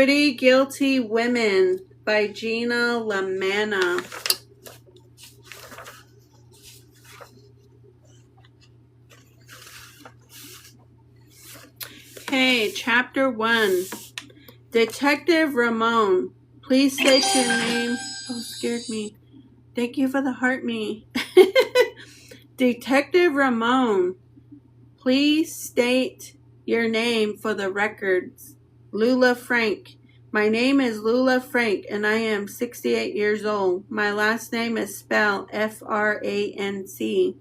Pretty Guilty Women by Gina Lamanna. Okay, Chapter 1. Detective Ramon, please state your name. Oh, scared me. Thank you for the heart me. Detective Ramon, please state your name for the records. Lula Frank. My name is Lula Frank and I am 68 years old. My last name is spelled F-R-A-N-C.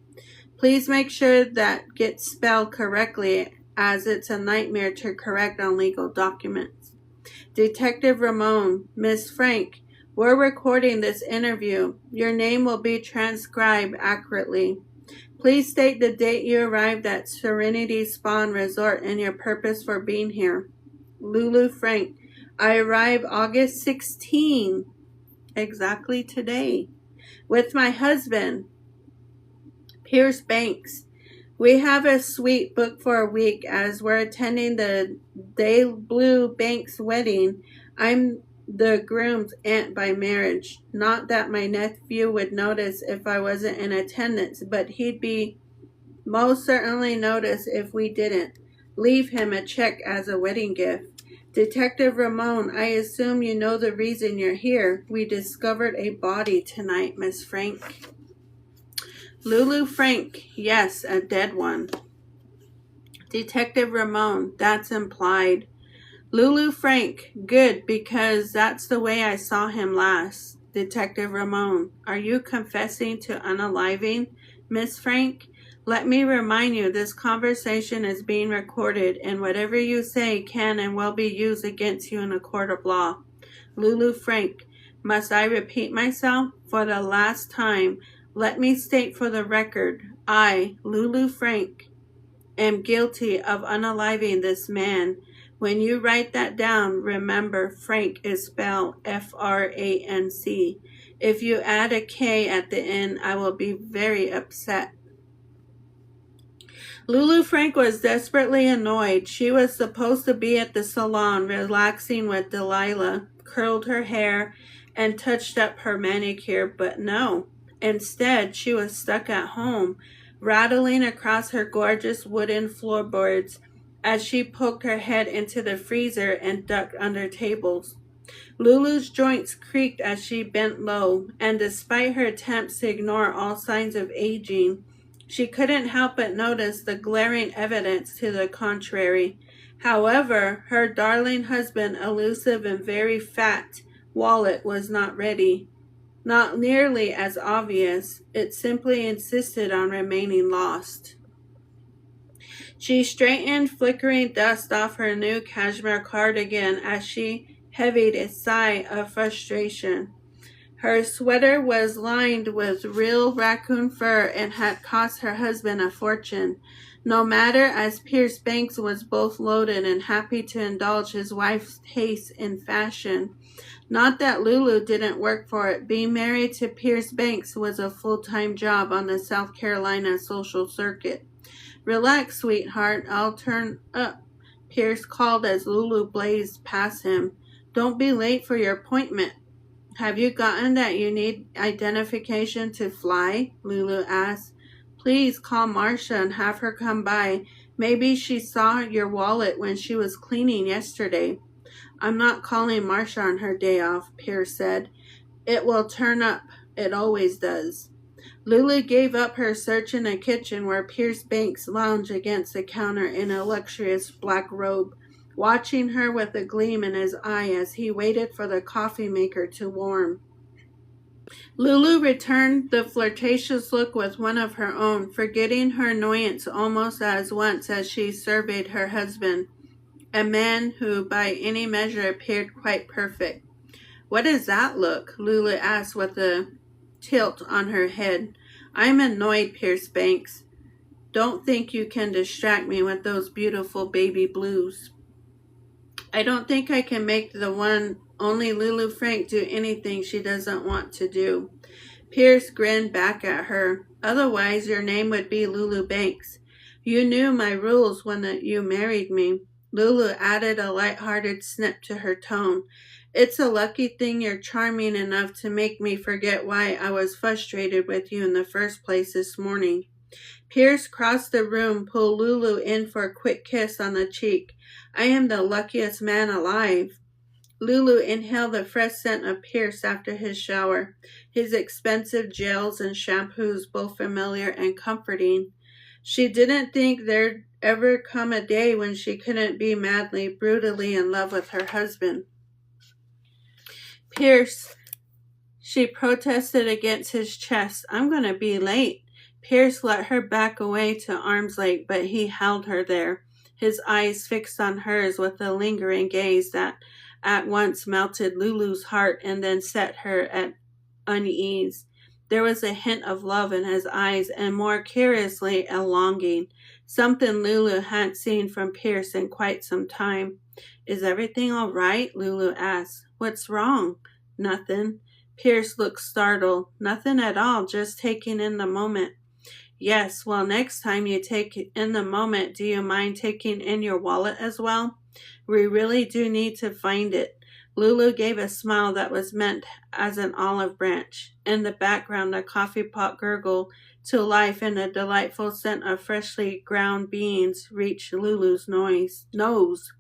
Please make sure that gets spelled correctly, as it's a nightmare to correct on legal documents. Detective Ramon, Miss Frank, we're recording this interview. Your name will be transcribed accurately. Please state the date you arrived at Serenity Spawn Resort and your purpose for being here. Lulu Frank, I arrived August 16, exactly today, with my husband, Pierce Banks. We have a suite booked for a week as we're attending the Day Blue Banks wedding. I'm the groom's aunt by marriage. Not that my nephew would notice if I wasn't in attendance, but he'd be most certainly notice if we didn't. Leave him a check as a wedding gift. Detective Ramon, I assume you know the reason you're here. We discovered a body tonight, Miss Frank. Lulu Frank, yes, a dead one. Detective Ramon, that's implied. Lulu Frank, good, because that's the way I saw him last. Detective Ramon, are you confessing to unaliving, Miss Frank? Let me remind you, this conversation is being recorded, and whatever you say can and will be used against you in a court of law. Lulu Frank, must I repeat myself? For the last time, let me state for the record, I, Lulu Frank, am guilty of unaliving this man. When you write that down, remember Frank is spelled F-R-A-N-C. If you add a K at the end, I will be very upset. Lulu Frank was desperately annoyed. She was supposed to be at the salon relaxing with Delilah, curled her hair, and touched up her manicure, but no. Instead, she was stuck at home, rattling across her gorgeous wooden floorboards as she poked her head into the freezer and ducked under tables. Lulu's joints creaked as she bent low, and despite her attempts to ignore all signs of aging, she couldn't help but notice the glaring evidence to the contrary. However, her darling husband, elusive and very fat, wallet was not ready. Not nearly as obvious, it simply insisted on remaining lost. She straightened flickering dust off her new cashmere cardigan as she heaved a sigh of frustration. Her sweater was lined with real raccoon fur and had cost her husband a fortune. No matter, as Pierce Banks was both loaded and happy to indulge his wife's taste in fashion. Not that Lulu didn't work for it. Being married to Pierce Banks was a full-time job on the South Carolina social circuit. Relax, sweetheart. I'll turn up, Pierce called as Lulu blazed past him. Don't be late for your appointment. Have you gotten that you need identification to fly? Lulu asked. Please call Marcia and have her come by. Maybe she saw your wallet when she was cleaning yesterday. I'm not calling Marcia on her day off, Pierce said. It will turn up. It always does. Lulu gave up her search in the kitchen where Pierce Banks lounged against the counter in a luxurious black robe, watching her with a gleam in his eye as he waited for the coffee maker to warm. Lulu returned the flirtatious look with one of her own, forgetting her annoyance almost at once as she surveyed her husband, a man who by any measure appeared quite perfect. What is that look? Lulu asked with a tilt on her head. I'm annoyed, Pierce Banks. Don't think you can distract me with those beautiful baby blues. I don't think I can make the one only Lulu Frank do anything she doesn't want to do. Pierce grinned back at her. Otherwise, your name would be Lulu Banks. You knew my rules when you married me. Lulu added a light-hearted snip to her tone. It's a lucky thing you're charming enough to make me forget why I was frustrated with you in the first place this morning. Pierce crossed the room, pulled Lulu in for a quick kiss on the cheek. I am the luckiest man alive. Lulu inhaled the fresh scent of Pierce after his shower, his expensive gels and shampoos both familiar and comforting. She didn't think there'd ever come a day when she couldn't be madly, brutally in love with her husband. Pierce, she protested against his chest. I'm going to be late. Pierce let her back away to arm's length, but he held her there, his eyes fixed on hers with a lingering gaze that at once melted Lulu's heart and then set her at unease. There was a hint of love in his eyes and more curiously a longing, something Lulu hadn't seen from Pierce in quite some time. Is everything all right? Lulu asked. What's wrong? Nothing. Pierce looked startled. Nothing at all, just taking in the moment. Yes, well, next time you take in the moment, do you mind taking in your wallet as well? We really do need to find it. Lulu gave a smile that was meant as an olive branch. In the background, a coffee pot gurgled to life and a delightful scent of freshly ground beans reached Lulu's nose.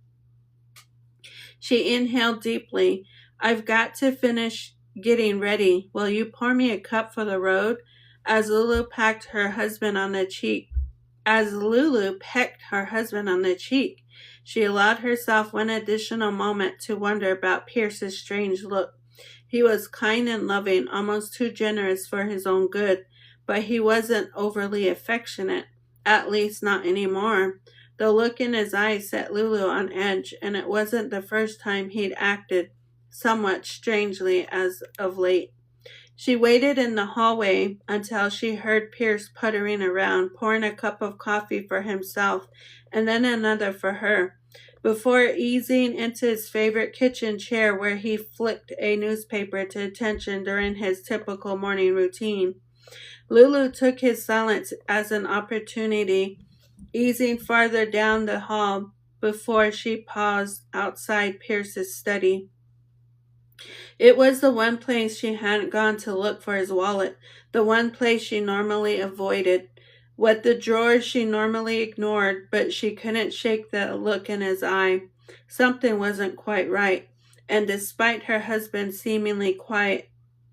She inhaled deeply. I've got to finish getting ready. Will you pour me a cup for the road? As Lulu pecked her husband on the cheek, she allowed herself one additional moment to wonder about Pierce's strange look. He was kind and loving, almost too generous for his own good, but he wasn't overly affectionate, at least not anymore. The look in his eyes set Lulu on edge, and it wasn't the first time he'd acted somewhat strangely as of late. She waited in the hallway until she heard Pierce puttering around, pouring a cup of coffee for himself and then another for her, before easing into his favorite kitchen chair where he flicked a newspaper to attention during his typical morning routine. Lulu took his silence as an opportunity, easing farther down the hall before she paused outside Pierce's study. It was the one place she hadn't gone to look for his wallet, the one place she normally avoided, what the drawers she normally ignored, but she couldn't shake the look in his eye. Something wasn't quite right, and despite her husband's seemingly quite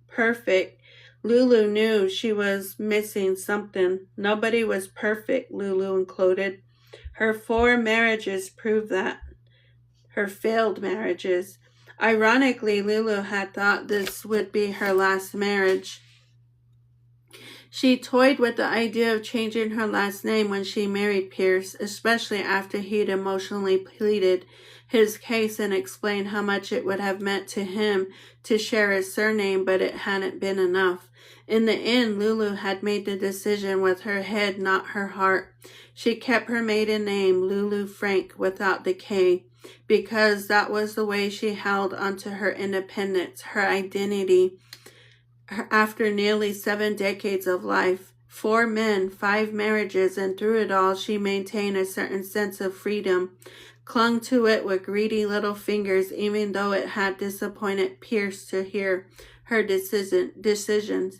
perfect, Lulu knew she was missing something. Nobody was perfect, Lulu included. Her 4 marriages proved that. Her failed marriages. Ironically, Lulu had thought this would be her last marriage. She toyed with the idea of changing her last name when she married Pierce, especially after he'd emotionally pleaded his case and explained how much it would have meant to him to share his surname, but it hadn't been enough. In the end, Lulu had made the decision with her head, not her heart. She kept her maiden name, Lulu Frank, without the K, because that was the way she held onto her independence, her identity. After nearly 7 decades of life, 4 men, 5 marriages, and through it all she maintained a certain sense of freedom, clung to it with greedy little fingers even though it had disappointed Pierce to hear her decisions.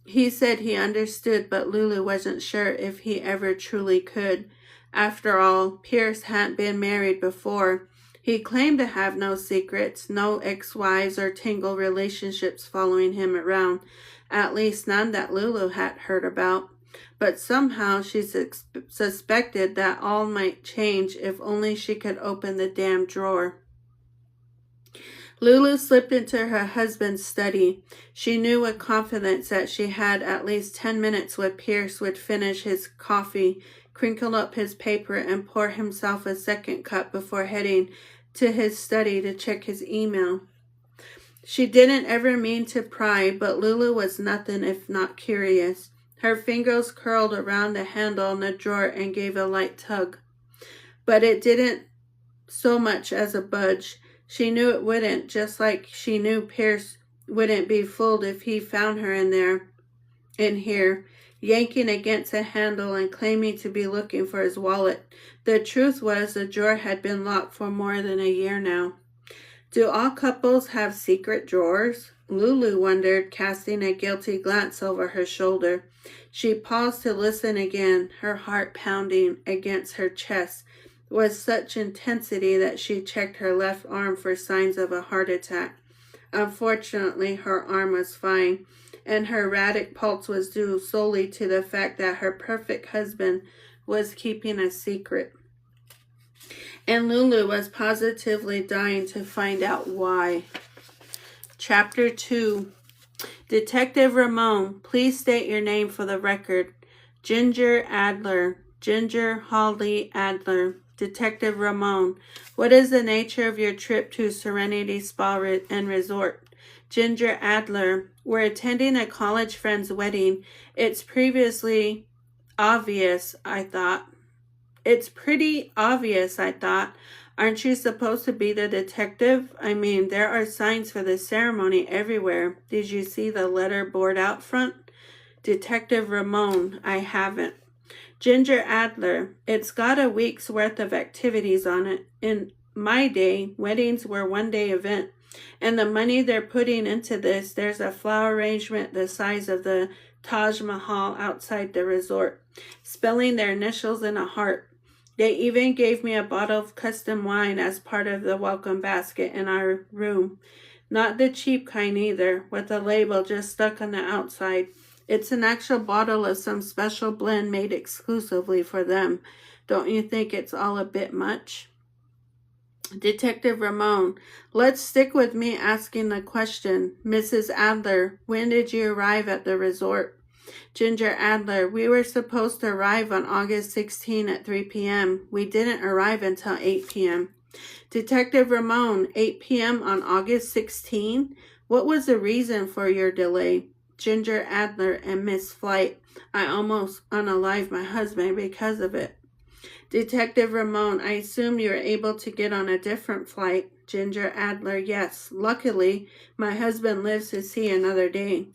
He said he understood, but Lulu wasn't sure if he ever truly could. After all, Pierce hadn't been married before. He claimed to have no secrets, no ex-wives or tangled relationships following him around, at least none that Lulu had heard about. But somehow she suspected that all might change if only she could open the damn drawer. Lulu slipped into her husband's study. She knew with confidence that she had at least 10 minutes when Pierce would finish his coffee, crinkle up his paper, and pour himself a second cup before heading to his study to check his email. She didn't ever mean to pry, but Lulu was nothing if not curious. Her fingers curled around the handle on the drawer and gave a light tug. But it didn't so much as a budge. She knew it wouldn't, just like she knew Pierce wouldn't be fooled if he found her in here. yanking against a handle and claiming to be looking for his wallet. The truth was the drawer had been locked for more than a year now. Do all couples have secret drawers? Lulu wondered, casting a guilty glance over her shoulder. She paused to listen again, her heart pounding against her chest with such intensity that she checked her left arm for signs of a heart attack. Unfortunately, her arm was fine, and her erratic pulse was due solely to the fact that her perfect husband was keeping a secret. And Lulu was positively dying to find out why. Chapter 2. Detective Ramon, please state your name for the record. Ginger Adler. Ginger Holly Adler. Detective Ramon, what is the nature of your trip to Serenity Spa and Resort? Ginger Adler, we're attending a college friend's wedding. It's pretty obvious, I thought. Aren't you supposed to be the detective? I mean, there are signs for the ceremony everywhere. Did you see the letter board out front? Detective Ramon, I haven't. Ginger Adler, it's got a week's worth of activities on it. In my day, weddings were one-day event. And the money they're putting into this, there's a flower arrangement the size of the Taj Mahal outside the resort, spelling their initials in a heart. They even gave me a bottle of custom wine as part of the welcome basket in our room. Not the cheap kind either, with a label just stuck on the outside. It's an actual bottle of some special blend made exclusively for them. Don't you think it's all a bit much? Detective Ramon, let's stick with me asking the question. Mrs. Adler, when did you arrive at the resort? Ginger Adler, we were supposed to arrive on August 16 at 3 p.m. We didn't arrive until 8 p.m. Detective Ramon, 8 p.m. on August 16? What was the reason for your delay? Ginger Adler and Miss Flight, I almost unalived my husband because of it. Detective Ramon, I assume you were able to get on a different flight. Ginger Adler, yes. Luckily, my husband lives to see another day.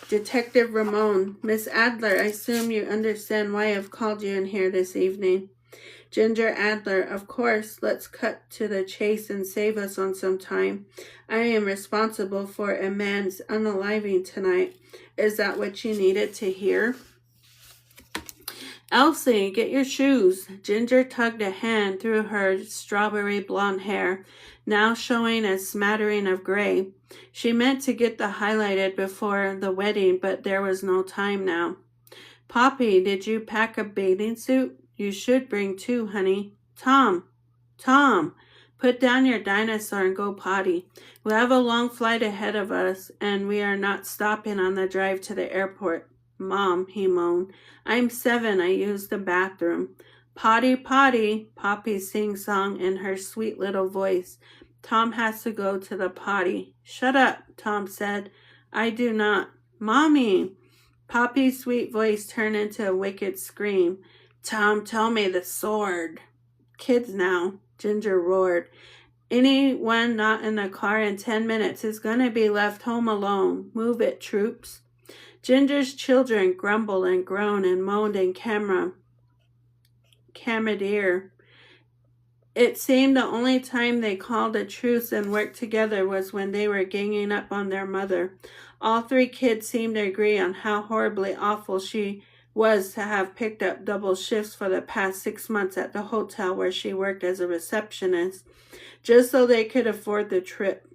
Detective Ramon, Miss Adler, I assume you understand why I've called you in here this evening. Ginger Adler, of course. Let's cut to the chase and save us on some time. I am responsible for a man's unaliving tonight. Is that what you needed to hear? Elsie, get your shoes. Ginger tugged a hand through her strawberry blonde hair, now showing a smattering of gray. She meant to get the highlighted before the wedding, but there was no time now. Poppy, did you pack a bathing suit? You should bring two, honey. Tom, put down your dinosaur and go potty. We have a long flight ahead of us, and we are not stopping on the drive to the airport. Mom, he moaned. I'm 7. I used the bathroom. Potty, Poppy sing-song in her sweet little voice. Tom has to go to the potty. Shut up, Tom said. I do not. Mommy! Poppy's sweet voice turned into a wicked scream. Tom, tell me the sword. Kids now, Ginger roared. Anyone not in the car in 10 minutes is going to be left home alone. Move it, troops. Ginger's children grumbled and groaned and moaned in camaraderie. It seemed the only time they called a truce and worked together was when they were ganging up on their mother. All 3 kids seemed to agree on how horribly awful she was to have picked up double shifts for the past 6 months at the hotel where she worked as a receptionist, just so they could afford the trip.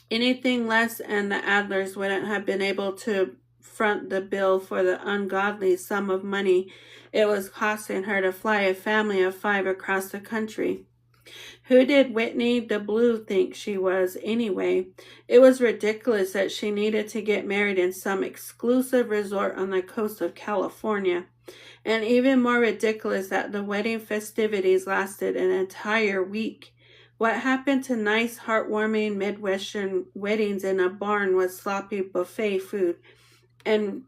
Anything less and the Adlers wouldn't have been able to front the bill for the ungodly sum of money it was costing her to fly a family of 5 across the country. Who did Whitney the Blue think she was, anyway? It was ridiculous that she needed to get married in some exclusive resort on the coast of California. And even more ridiculous that the wedding festivities lasted an entire week. What happened to nice, heartwarming Midwestern weddings in a barn with sloppy buffet food and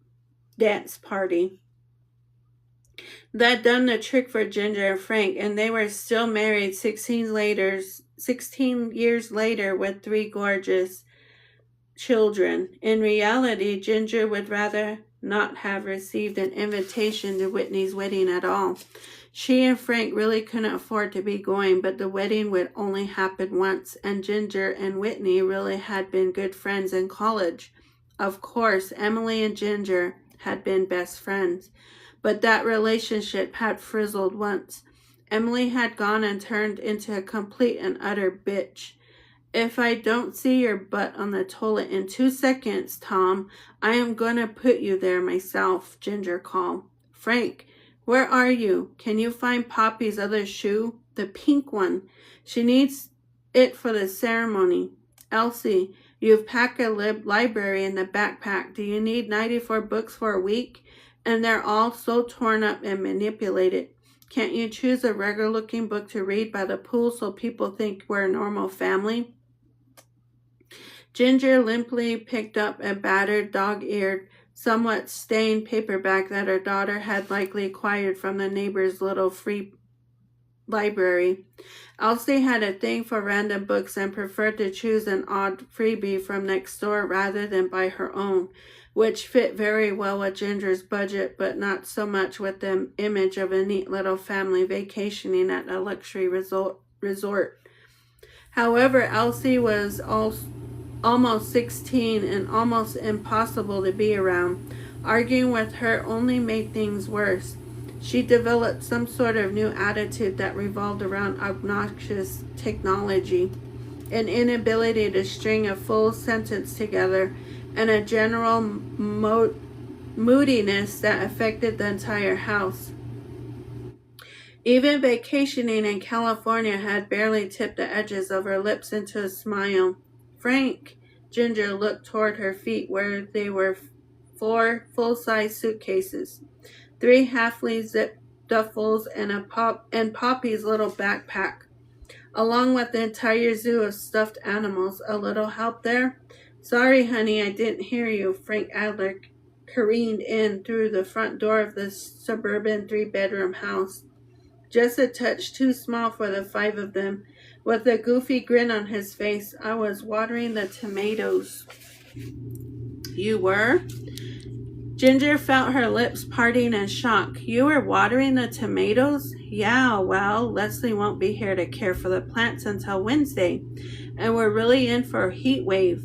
dance party? That done the trick for Ginger and Frank, and they were still married 16 years later with 3 gorgeous children. In reality, Ginger would rather not have received an invitation to Whitney's wedding at all. She and Frank really couldn't afford to be going, but the wedding would only happen once, and Ginger and Whitney really had been good friends in college. Of course, Emily and Ginger had been best friends, but that relationship had frizzled once. Emily had gone and turned into a complete and utter bitch. If I don't see your butt on the toilet in 2 seconds, Tom, I am going to put you there myself, Ginger called. Frank, where are you? Can you find Poppy's other shoe? The pink one. She needs it for the ceremony. Elsie, you've packed a library in the backpack. Do you need 94 books for a week? And they're all so torn up and manipulated. Can't you choose a regular-looking book to read by the pool so people think we're a normal family? Ginger limply picked up a battered, dog-eared, somewhat stained paperback that her daughter had likely acquired from the neighbor's little free library. Elsie had a thing for random books and preferred to choose an odd freebie from next door rather than buy her own, which fit very well with Ginger's budget, but not so much with the image of a neat little family vacationing at a luxury resort. However, Elsie was almost 16 and almost impossible to be around. Arguing with her only made things worse. She developed some sort of new attitude that revolved around obnoxious technology, an inability to string a full sentence together, and a general moodiness that affected the entire house. Even vacationing in California had barely tipped the edges of her lips into a smile. Frank, Ginger looked toward her feet where they were 4 full-size suitcases, 3 halfly zipped duffels, and Poppy's little backpack, along with the entire zoo of stuffed animals. A little help there? Sorry, honey, I didn't hear you. Frank Adler careened in through the front door of the suburban 3-bedroom house, just a touch too small for the 5 of them. With a goofy grin on his face, I was watering the tomatoes. You were? Ginger felt her lips parting in shock. You were watering the tomatoes? Yeah, well, Leslie won't be here to care for the plants until Wednesday, and we're really in for a heat wave.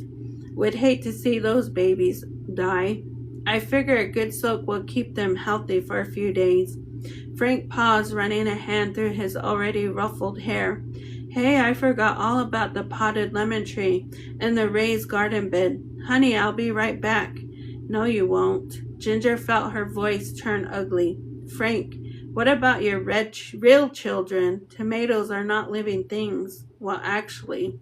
Would hate to see those babies die. I figure a good soak will keep them healthy for a few days. Frank paused, running a hand through his already ruffled hair. Hey, I forgot all about the potted lemon tree and the raised garden bed. Honey, I'll be right back. No, you won't. Ginger felt her voice turn ugly. Frank, what about your real children? Tomatoes are not living things. Well, actually.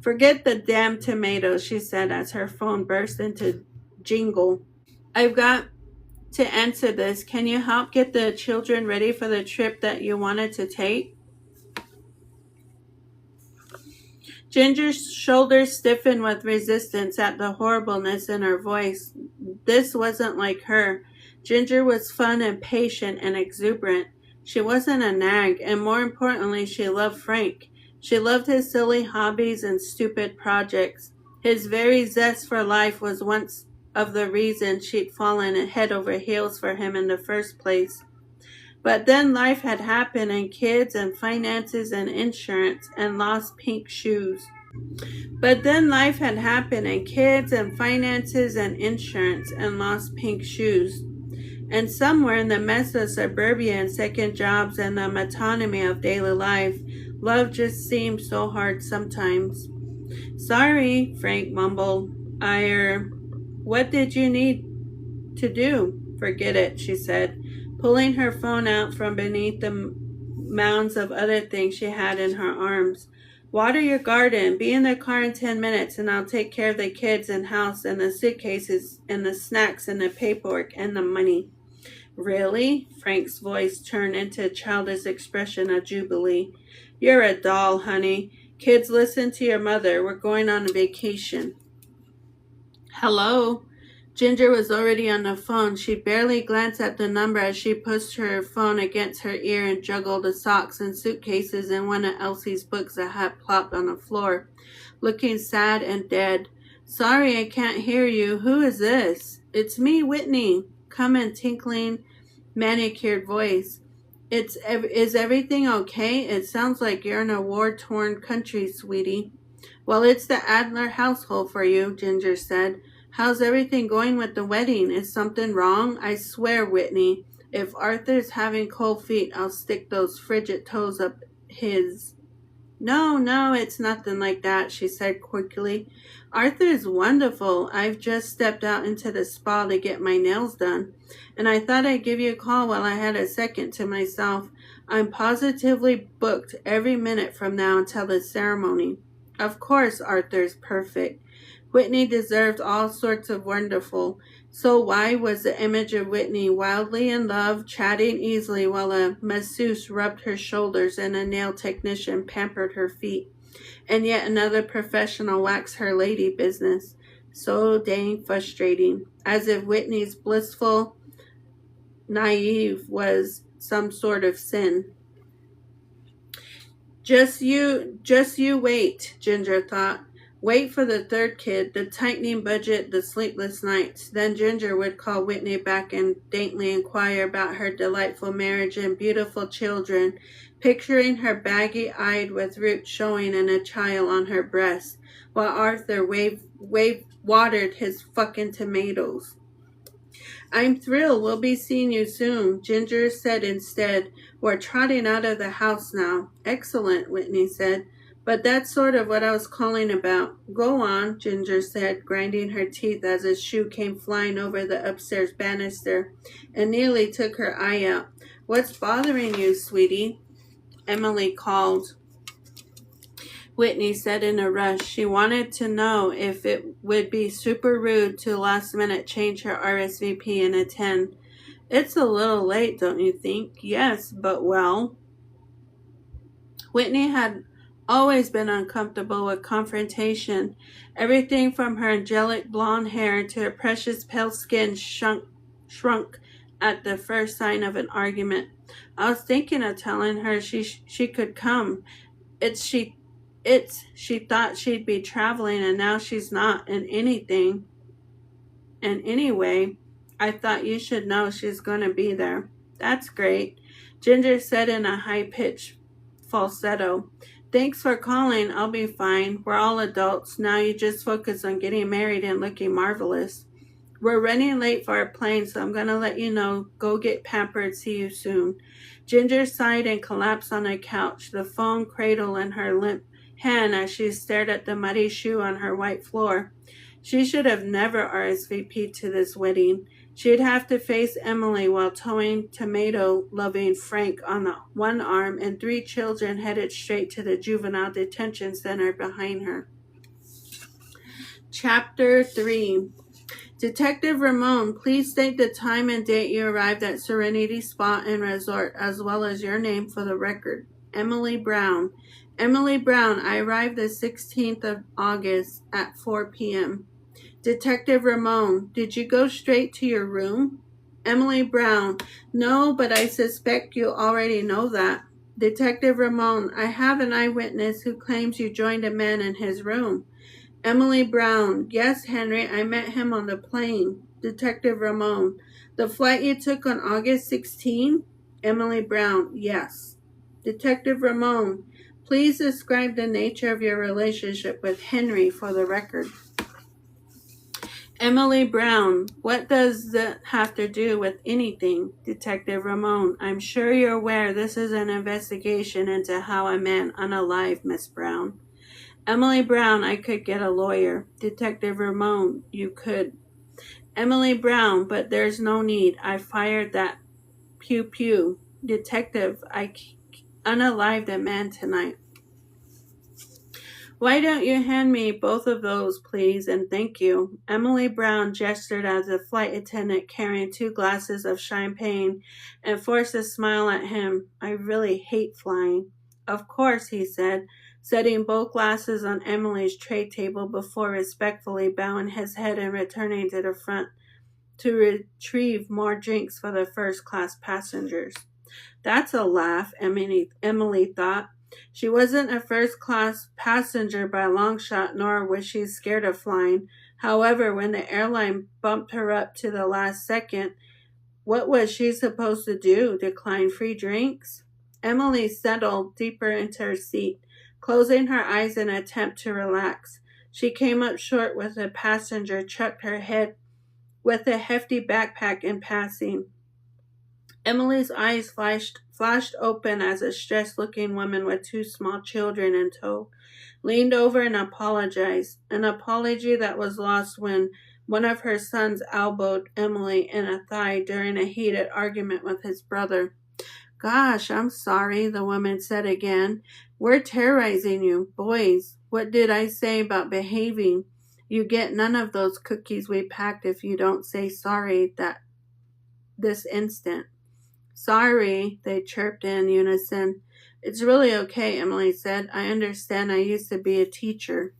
Forget the damn tomatoes, she said as her phone burst into jingle. I've got to answer this. Can you help get the children ready for the trip that you wanted to take? Ginger's shoulders stiffened with resistance at the horribleness in her voice. This wasn't like her. Ginger was fun and patient and exuberant. She wasn't a nag, and more importantly, she loved Frank. She loved his silly hobbies and stupid projects. His very zest for life was once of the reason she'd fallen head over heels for him in the first place. But then life had happened, and kids and finances and insurance and lost pink shoes. And somewhere in the mess of suburbia and second jobs and the monotony of daily life, love just seemed so hard sometimes. Sorry, Frank mumbled. What did you need to do? Forget it, she said, pulling her phone out from beneath the mounds of other things she had in her arms. Water your garden. Be in the car in 10 minutes, and I'll take care of the kids and house and the suitcases and the snacks and the paperwork and the money. Really? Frank's voice turned into a childish expression of jubilee. You're a doll, honey. Kids, listen to your mother. We're going on a vacation. Hello? Ginger was already on the phone. She barely glanced at the number as she pushed her phone against her ear and juggled the socks and suitcases and one of Elsie's books that had plopped on the floor, looking sad and dead. Sorry, I can't hear you. Who is this? It's me, Whitney. Come in, tinkling, manicured voice. Is everything okay? It sounds like you're in a war-torn country, sweetie. Well, it's the Adler household for you, Ginger said. How's everything going with the wedding? Is something wrong? I swear, Whitney, if Arthur's having cold feet, I'll stick those frigid toes up his. No, no, it's nothing like that, she said quickly. Arthur's wonderful. I've just stepped out into the spa to get my nails done, and I thought I'd give you a call while I had a second to myself. I'm positively booked every minute from now until the ceremony. Of course, Arthur's perfect. Whitney deserved all sorts of wonderful. So why was the image of Whitney wildly in love, chatting easily while a masseuse rubbed her shoulders and a nail technician pampered her feet, and yet another professional waxed her lady business? So dang frustrating. As if Whitney's blissful naive was some sort of sin. Just you wait, Ginger thought. Wait for the third kid, the tightening budget, the sleepless nights. Then Ginger would call Whitney back and daintily inquire about her delightful marriage and beautiful children, picturing her baggy-eyed with roots showing and a child on her breast, while Arthur watered his fucking tomatoes. I'm thrilled. We'll be seeing you soon, Ginger said instead. We're trotting out of the house now. Excellent, Whitney said. But that's sort of what I was calling about. Go on, Ginger said, grinding her teeth as a shoe came flying over the upstairs banister and nearly took her eye out. What's bothering you, sweetie? Emily called. Whitney said in a rush. She wanted to know if it would be super rude to last minute change her RSVP and attend. It's a little late, don't you think? Yes, but well. Whitney had always been uncomfortable with confrontation. Everything from her angelic blonde hair to her precious pale skin shrunk at the first sign of an argument. I was thinking of telling her she could come. She thought she'd be traveling and now she's not, and anyway, I thought you should know she's going to be there. That's great, Ginger said in a high-pitched falsetto. Thanks for calling. I'll be fine. We're all adults. Now you just focus on getting married and looking marvelous. We're running late for our plane, so I'm going to let you know. Go get pampered. See you soon. Ginger sighed and collapsed on a couch, the phone cradle in her limp hand as she stared at the muddy shoe on her white floor. She should have never RSVP'd to this wedding. She'd have to face Emily while towing tomato-loving Frank on the one arm and 3 children headed straight to the juvenile detention center behind her. Chapter 3. Detective Ramon, please state the time and date you arrived at Serenity Spa and Resort, as well as your name for the record. Emily Brown. Emily Brown, I arrived the 16th of August at 4 p.m. Detective Ramon, did you go straight to your room? Emily Brown, no, but I suspect you already know that. Detective Ramon, I have an eyewitness who claims you joined a man in his room. Emily Brown, yes, Henry, I met him on the plane. Detective Ramon, the flight you took on August 16? Emily Brown, yes. Detective Ramon, please describe the nature of your relationship with Henry for the record. Emily Brown, what does that have to do with anything? Detective Ramon, I'm sure you're aware this is an investigation into how I met unalive, Miss Brown. Emily Brown, I could get a lawyer. Detective Ramon, you could. Emily Brown, but there's no need. I fired that pew pew. Detective, I unalived a man tonight. Why don't you hand me both of those, please, and thank you. Emily Brown gestured at the flight attendant carrying 2 glasses of champagne and forced a smile at him. I really hate flying. Of course, he said, setting both glasses on Emily's tray table before respectfully bowing his head and returning to the front to retrieve more drinks for the first-class passengers. That's a laugh, Emily thought. She wasn't a first-class passenger by a long shot, nor was she scared of flying. However, when the airline bumped her up to the last second, what was she supposed to do? Decline free drinks? Emily settled deeper into her seat, closing her eyes in an attempt to relax. She came up short with a passenger, chucked her head with a hefty backpack in passing. Emily's eyes flashed open as a stressed-looking woman with two small children in tow leaned over and apologized, an apology that was lost when one of her sons elbowed Emily in a thigh during a heated argument with his brother. Gosh, I'm sorry, the woman said again. We're terrorizing you. Boys, what did I say about behaving? You get none of those cookies we packed if you don't say sorry this instant. Sorry, they chirped in unison. It's really okay, Emily said. I understand I used to be a teacher.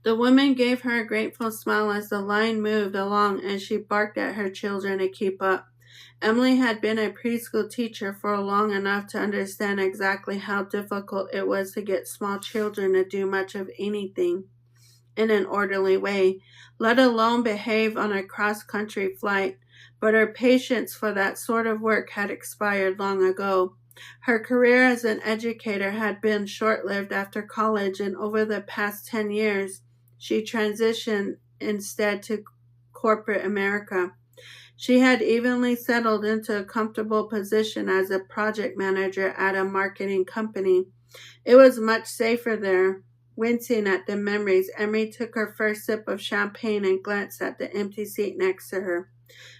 The woman gave her a grateful smile as the line moved along and she barked at her children to keep up. Emily had been a preschool teacher for long enough to understand exactly how difficult it was to get small children to do much of anything in an orderly way, let alone behave on a cross-country flight. But her patience for that sort of work had expired long ago. Her career as an educator had been short-lived after college, and over the past 10 years, she transitioned instead to corporate America. She had evenly settled into a comfortable position as a project manager at a marketing company. It was much safer there. Wincing at the memories, Emily took her first sip of champagne and glanced at the empty seat next to her.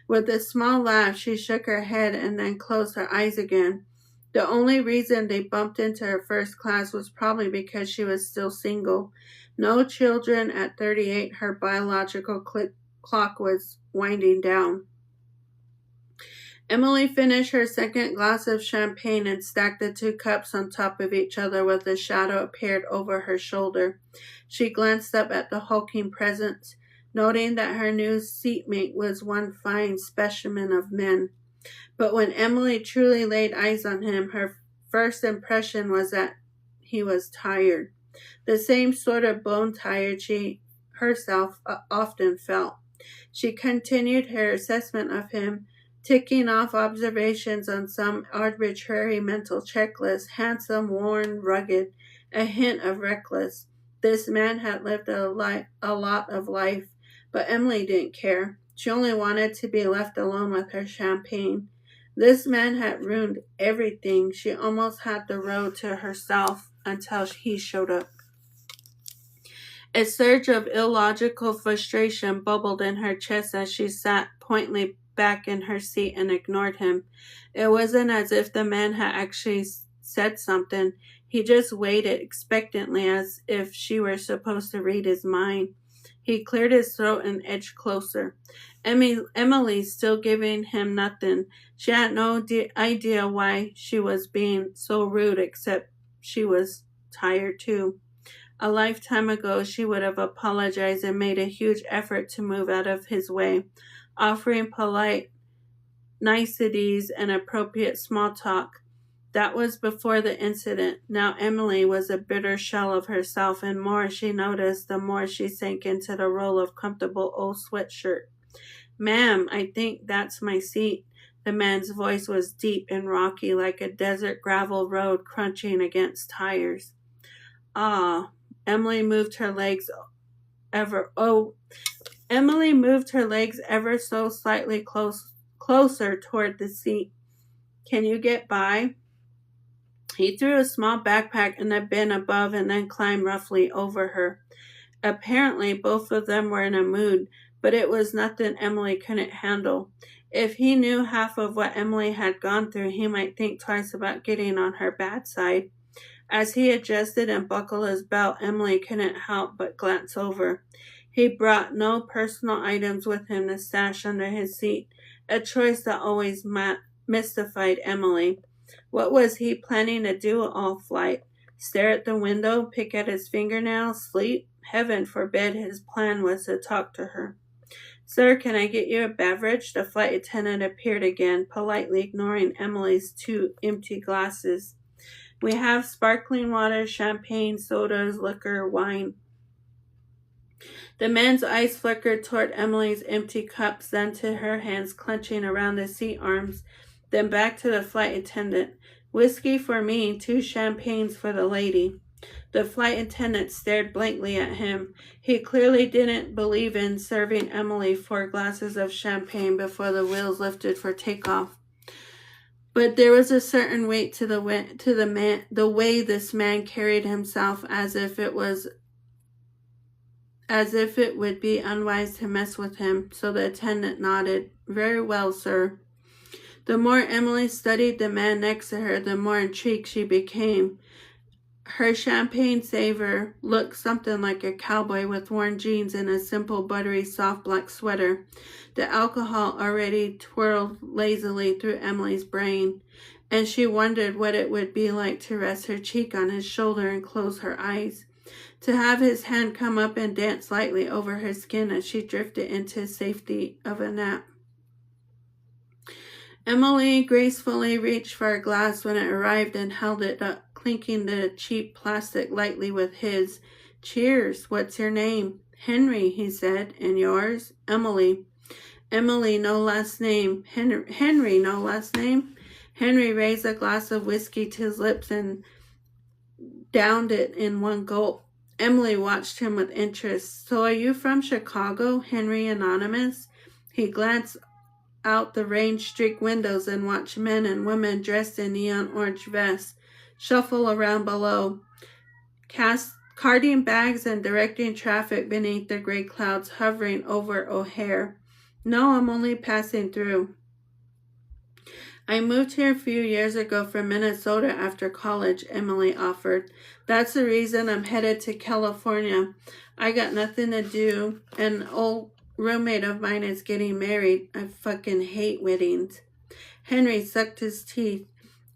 With a small laugh, she shook her head and then closed her eyes again. The only reason they bumped into her first class was probably because she was still single. No children at 38, her biological clock was winding down. Emily finished her second glass of champagne and stacked the two cups on top of each other with a shadow appeared over her shoulder. She glanced up at the hulking presence, noting that her new seatmate was one fine specimen of men. But when Emily truly laid eyes on him, her first impression was that he was tired. The same sort of bone-tired she herself often felt. She continued her assessment of him, ticking off observations on some arbitrary mental checklist: handsome, worn, rugged, a hint of reckless. This man had lived a lot of life, but Emily didn't care. She only wanted to be left alone with her champagne. This man had ruined everything. She almost had the road to herself until he showed up. A surge of illogical frustration bubbled in her chest as she sat pointedly back in her seat and ignored him. It wasn't as if the man had actually said something. He just waited expectantly as if she were supposed to read his mind. He cleared his throat and edged closer. Emily still giving him nothing. She had no idea why she was being so rude, except she was tired too. A lifetime ago, she would have apologized and made a huge effort to move out of his way, offering polite niceties and appropriate small talk. That was before the incident. Now Emily was a bitter shell of herself, and more she noticed, the more she sank into the role of comfortable old sweatshirt. Ma'am, I think that's my seat. The man's voice was deep and rocky, like a desert gravel road crunching against tires. Emily moved her legs ever so slightly closer toward the seat. Can you get by? He threw a small backpack in a bin above and then climbed roughly over her. Apparently, both of them were in a mood, but it was nothing Emily couldn't handle. If he knew half of what Emily had gone through, he might think twice about getting on her bad side. As he adjusted and buckled his belt, Emily couldn't help but glance over. He brought no personal items with him to stash under his seat, a choice that always mystified Emily. What was he planning to do all flight? Stare at the window, pick at his fingernails, sleep? Heaven forbid his plan was to talk to her. Sir, can I get you a beverage? The flight attendant appeared again, politely ignoring Emily's two empty glasses. We have sparkling water, champagne, sodas, liquor, wine. The man's eyes flickered toward Emily's empty cups, then to her hands clenching around the seat arms, then back to the flight attendant. Whiskey for me, 2 champagnes for the lady. The flight attendant stared blankly at him. He clearly didn't believe in serving Emily 4 glasses of champagne before the wheels lifted for takeoff. But there was a certain weight to the way this man carried himself, as if it would be unwise to mess with him, so the attendant nodded. Very well, sir. The more Emily studied the man next to her, the more intrigued she became. Her champagne saver looked something like a cowboy with worn jeans and a simple, buttery, soft black sweater. The alcohol already twirled lazily through Emily's brain, and she wondered what it would be like to rest her cheek on his shoulder and close her eyes. To have his hand come up and dance lightly over her skin as she drifted into safety of a nap. Emily gracefully reached for a glass when it arrived and held it up, clinking the cheap plastic lightly with his. Cheers. What's your name? Henry, he said. And yours? Emily. Emily, no last name. Henry, no last name. Henry raised a glass of whiskey to his lips and downed it in one gulp. Emily watched him with interest. So are you from Chicago, Henry Anonymous? He glanced out the rain-streaked windows and watched men and women dressed in neon orange vests shuffle around below, carting bags and directing traffic beneath the gray clouds hovering over O'Hare. No, I'm only passing through. I moved here a few years ago from Minnesota after college, Emily offered. That's the reason I'm headed to California. I got nothing to do. An old roommate of mine is getting married. I fucking hate weddings. Henry sucked his teeth.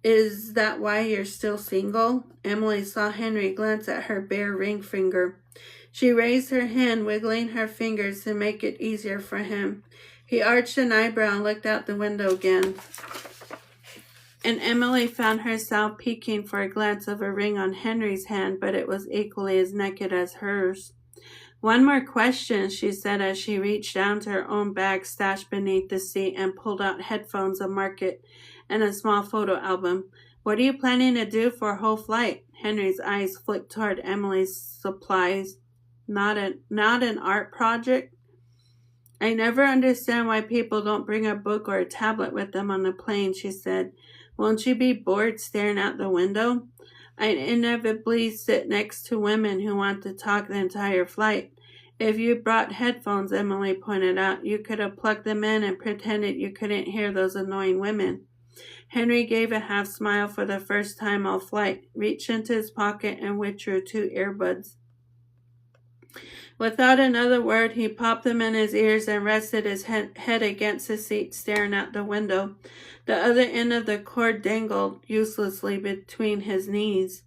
Is that why you're still single? Emily saw Henry glance at her bare ring finger. She raised her hand, wiggling her fingers to make it easier for him. He arched an eyebrow and looked out the window again. And Emily found herself peeking for a glance of a ring on Henry's hand, but it was equally as naked as hers. One more question, she said as she reached down to her own bag stashed beneath the seat and pulled out headphones, a market, and a small photo album. What are you planning to do for a whole flight? Henry's eyes flicked toward Emily's supplies. Not an art project? I never understand why people don't bring a book or a tablet with them on the plane, she said. Won't you be bored staring out the window? I inevitably sit next to women who want to talk the entire flight. If you brought headphones, Emily pointed out, you could have plugged them in and pretended you couldn't hear those annoying women. Henry gave a half smile for the first time all flight, reached into his pocket and withdrew 2 earbuds. Without another word, he popped them in his ears and rested his head against the seat, staring out the window. The other end of the cord dangled uselessly between his knees.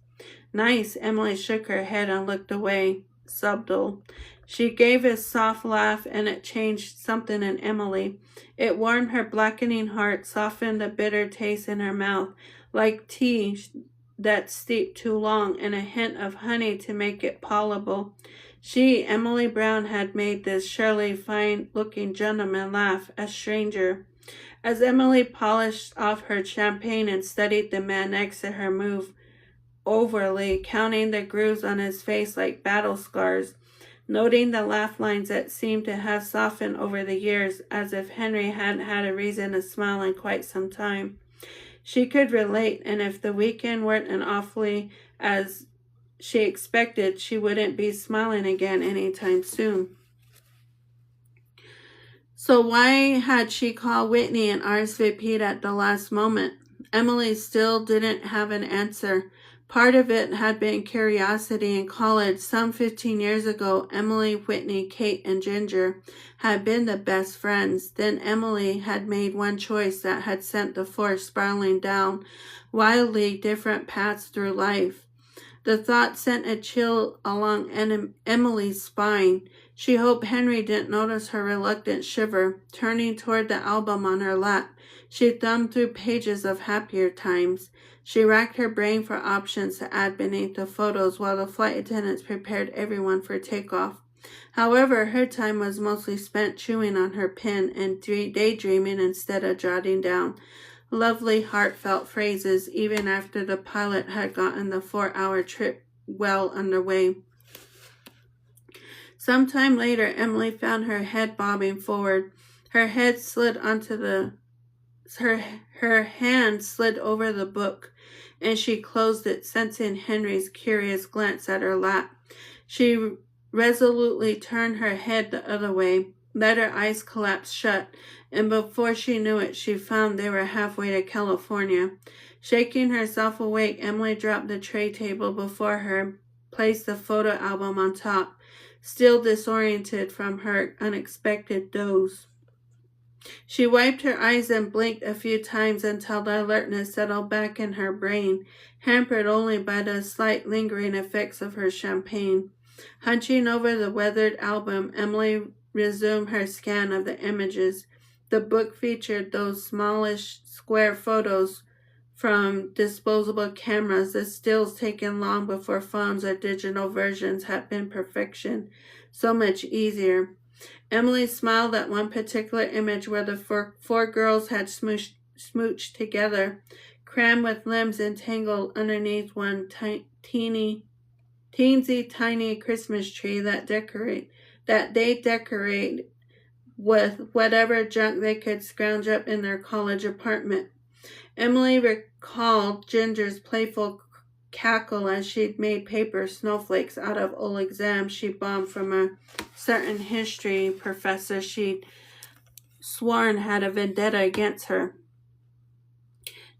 Nice. Emily shook her head and looked away. Subtle. She gave a soft laugh, and it changed something in Emily. It warmed her blackening heart, softened the bitter taste in her mouth, like tea that steeped too long, and a hint of honey to make it palatable. She, Emily Brown, had made this surely fine-looking gentleman laugh, a stranger. As Emily polished off her champagne and studied the man next to her move overly, counting the grooves on his face like battle scars, noting the laugh lines that seemed to have softened over the years, as if Henry hadn't had a reason to smile in quite some time. She could relate, and if the weekend weren't as awfully as she expected, she wouldn't be smiling again anytime soon. So why had she called Whitney and RSVP'd at the last moment? Emily still didn't have an answer. Part of it had been curiosity. In college, some 15 years ago, Emily, Whitney, Kate, and Ginger had been the best friends. Then Emily had made one choice that had sent the four spiraling down wildly different paths through life. The thought sent a chill along Emily's spine. She hoped Henry didn't notice her reluctant shiver. Turning toward the album on her lap, she thumbed through pages of happier times. She racked her brain for options to add beneath the photos while the flight attendants prepared everyone for takeoff. However, her time was mostly spent chewing on her pen and daydreaming instead of jotting down lovely, heartfelt phrases even after the pilot had gotten the 4-hour trip well underway. Sometime later, Emily found her head bobbing forward. Her hand slid over the book, and she closed it, sensing Henry's curious glance at her lap. She resolutely turned her head the other way, let her eyes collapse shut, and before she knew it, she found they were halfway to California. Shaking herself awake, Emily dropped the tray table before her, placed the photo album on top, still disoriented from her unexpected doze. She wiped her eyes and blinked a few times until the alertness settled back in her brain, hampered only by the slight lingering effects of her champagne. Hunching over the weathered album, Emily resumed her scan of the images. The book featured those smallish square photos from disposable cameras, the stills taken long before phones or digital versions had been perfection. So much easier. Emily smiled at one particular image where the four girls had smooched together, crammed with limbs entangled underneath one teensy tiny Christmas tree that they decorate with whatever junk they could scrounge up in their college apartment. Emily recalled Ginger's playful cackle as she'd made paper snowflakes out of old exams she bombed from a certain history professor she'd sworn had a vendetta against her.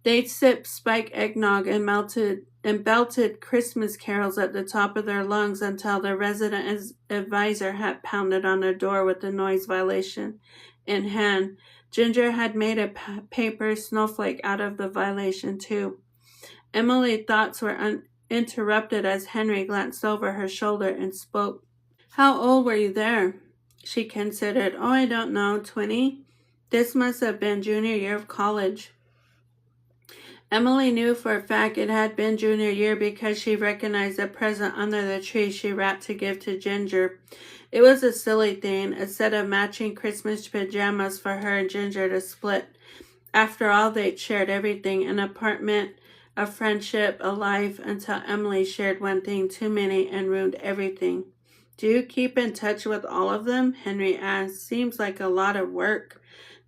They'd sipped spiked eggnog and belted Christmas carols at the top of their lungs until their resident advisor had pounded on their door with a noise violation in hand. Ginger had made a paper snowflake out of the violation too. Emily's thoughts were uninterrupted as Henry glanced over her shoulder and spoke. "How old were you there?" She considered. "Oh, I don't know, 20? This must have been junior year of college." Emily knew for a fact it had been junior year because she recognized a present under the tree she wrapped to give to Ginger. It was a silly thing, a set of matching Christmas pajamas for her and Ginger to split. After all, they'd shared everything, an apartment, a friendship, a life, until Emily shared one thing too many and ruined everything. "Do you keep in touch with all of them?" Henry asked. "Seems like a lot of work."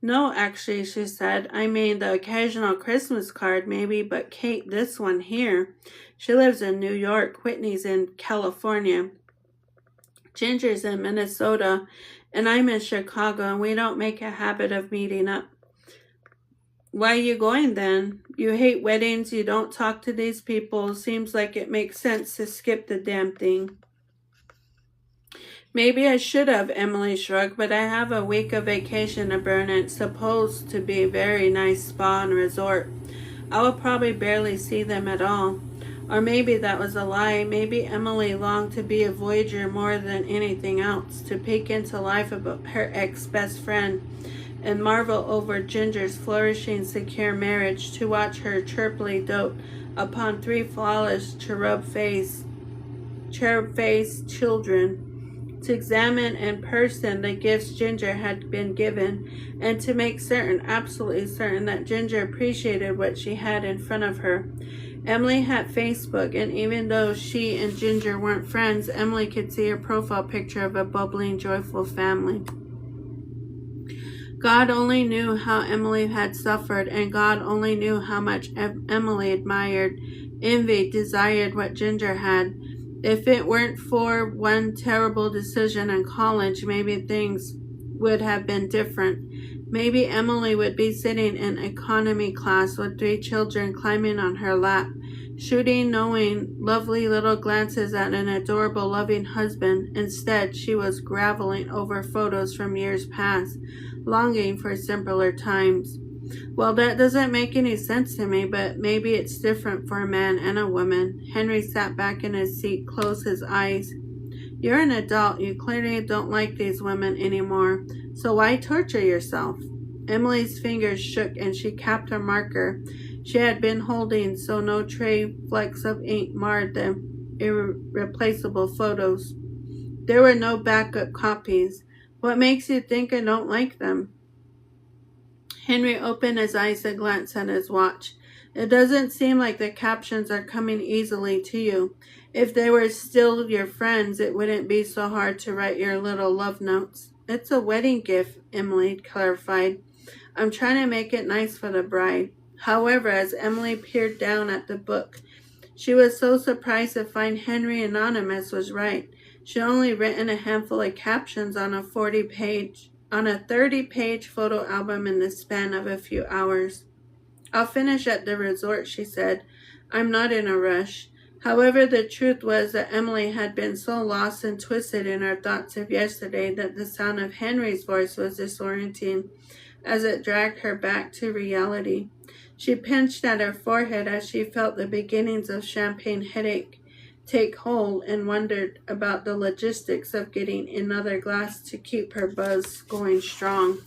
"No, actually," she said. "I mean, the occasional Christmas card, maybe, but Kate, this one here, she lives in New York. Whitney's in California. Ginger's in Minnesota, and I'm in Chicago, and we don't make a habit of meeting up." "Why are you going then? You hate weddings, you don't talk to these people. Seems like it makes sense to skip the damn thing." "Maybe I should have," Emily shrugged, "but I have a week of vacation to burn and it's supposed to be a very nice spa and resort. I will probably barely see them at all." Or maybe that was a lie. Maybe Emily longed to be a voyager more than anything else, to peek into life about her ex-best friend and marvel over Ginger's flourishing, secure marriage, to watch her chirpily dote upon 3 flawless cherub-faced children, to examine in person the gifts Ginger had been given, and to make certain, absolutely certain, that Ginger appreciated what she had in front of her. Emily had Facebook, and even though she and Ginger weren't friends, Emily could see her profile picture of a bubbling, joyful family. God only knew how Emily had suffered, and God only knew how much Emily admired, envied, desired what Ginger had. If it weren't for one terrible decision in college, maybe things would have been different. Maybe Emily would be sitting in economy class with 3 children climbing on her lap, shooting knowing, lovely little glances at an adorable, loving husband. Instead, she was groveling over photos from years past, longing for simpler times. "Well, that doesn't make any sense to me, but maybe it's different for a man and a woman." Henry sat back in his seat, closed his eyes. "You're an adult. You clearly don't like these women anymore. So why torture yourself?" Emily's fingers shook and she capped her marker she had been holding so no stray flecks of ink marred the irreplaceable photos. There were no backup copies. What makes you think I don't like them? Henry opened his eyes and glanced at his watch. It doesn't seem like the captions are coming easily to you. If they were still your friends, it wouldn't be so hard to write your little love notes. It's a wedding gift, Emily clarified. I'm trying to make it nice for the bride. However, as Emily peered down at the book, she was so surprised to find Henry Anonymous was right. She'd only written a handful of captions on a 30-page photo album in the span of a few hours. I'll finish at the resort, she said. I'm not in a rush. However, the truth was that Emily had been so lost and twisted in her thoughts of yesterday that the sound of Henry's voice was disorienting as it dragged her back to reality. She pinched at her forehead as she felt the beginnings of champagne headache take hold and wondered about the logistics of getting another glass to keep her buzz going strong.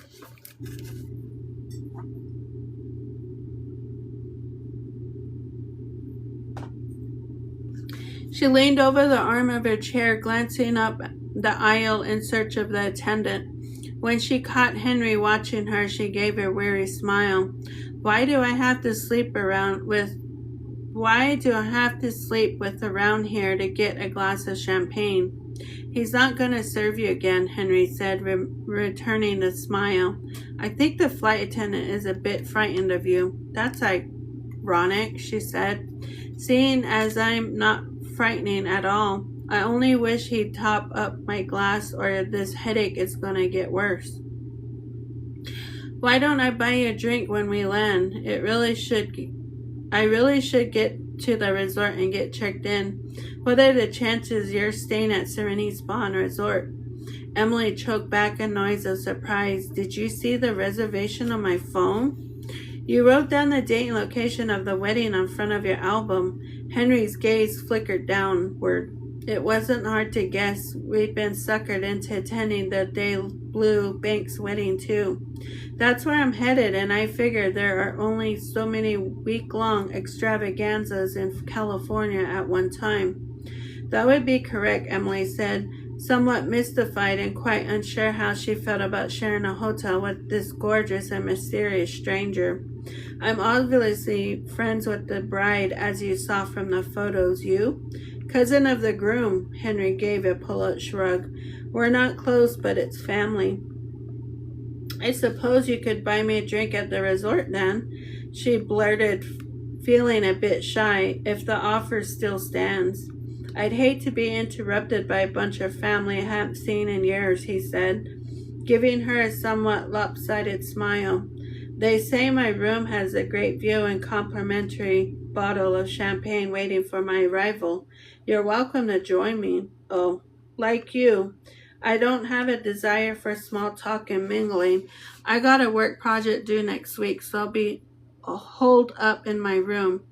She leaned over the arm of her chair, glancing up the aisle in search of the attendant. When she caught Henry watching her, she gave a weary smile. Why do I have to sleep around here to get a glass of champagne? He's not going to serve you again, Henry said, returning the smile. I think the flight attendant is a bit frightened of you. That's ironic, she said, seeing as I'm not frightening at all. I only wish he'd top up my glass or this headache is going to get worse. Why don't I buy you a drink when we land? I really should get to the resort and get checked in. What are the chances you're staying at Serenity Spa and Resort? Emily choked back a noise of surprise. Did you see the reservation on my phone? You wrote down the date and location of the wedding on front of your album. Henry's gaze flickered downward. It wasn't hard to guess. We'd been suckered into attending the Day Blue Banks wedding too. That's where I'm headed, and I figured there are only so many week-long extravaganzas in California at one time. That would be correct, Emily said, somewhat mystified and quite unsure how she felt about sharing a hotel with this gorgeous and mysterious stranger. I'm obviously friends with the bride, as you saw from the photos. You? Cousin of the groom, Henry gave a polite shrug. We're not close, but it's family. I suppose you could buy me a drink at the resort then, she blurted, feeling a bit shy, if the offer still stands. I'd hate to be interrupted by a bunch of family I haven't seen in years, he said, giving her a somewhat lopsided smile. They say my room has a great view and complimentary bottle of champagne waiting for my arrival. You're welcome to join me. Oh, like you, I don't have a desire for small talk and mingling. I got a work project due next week, so I'll be holed up in my room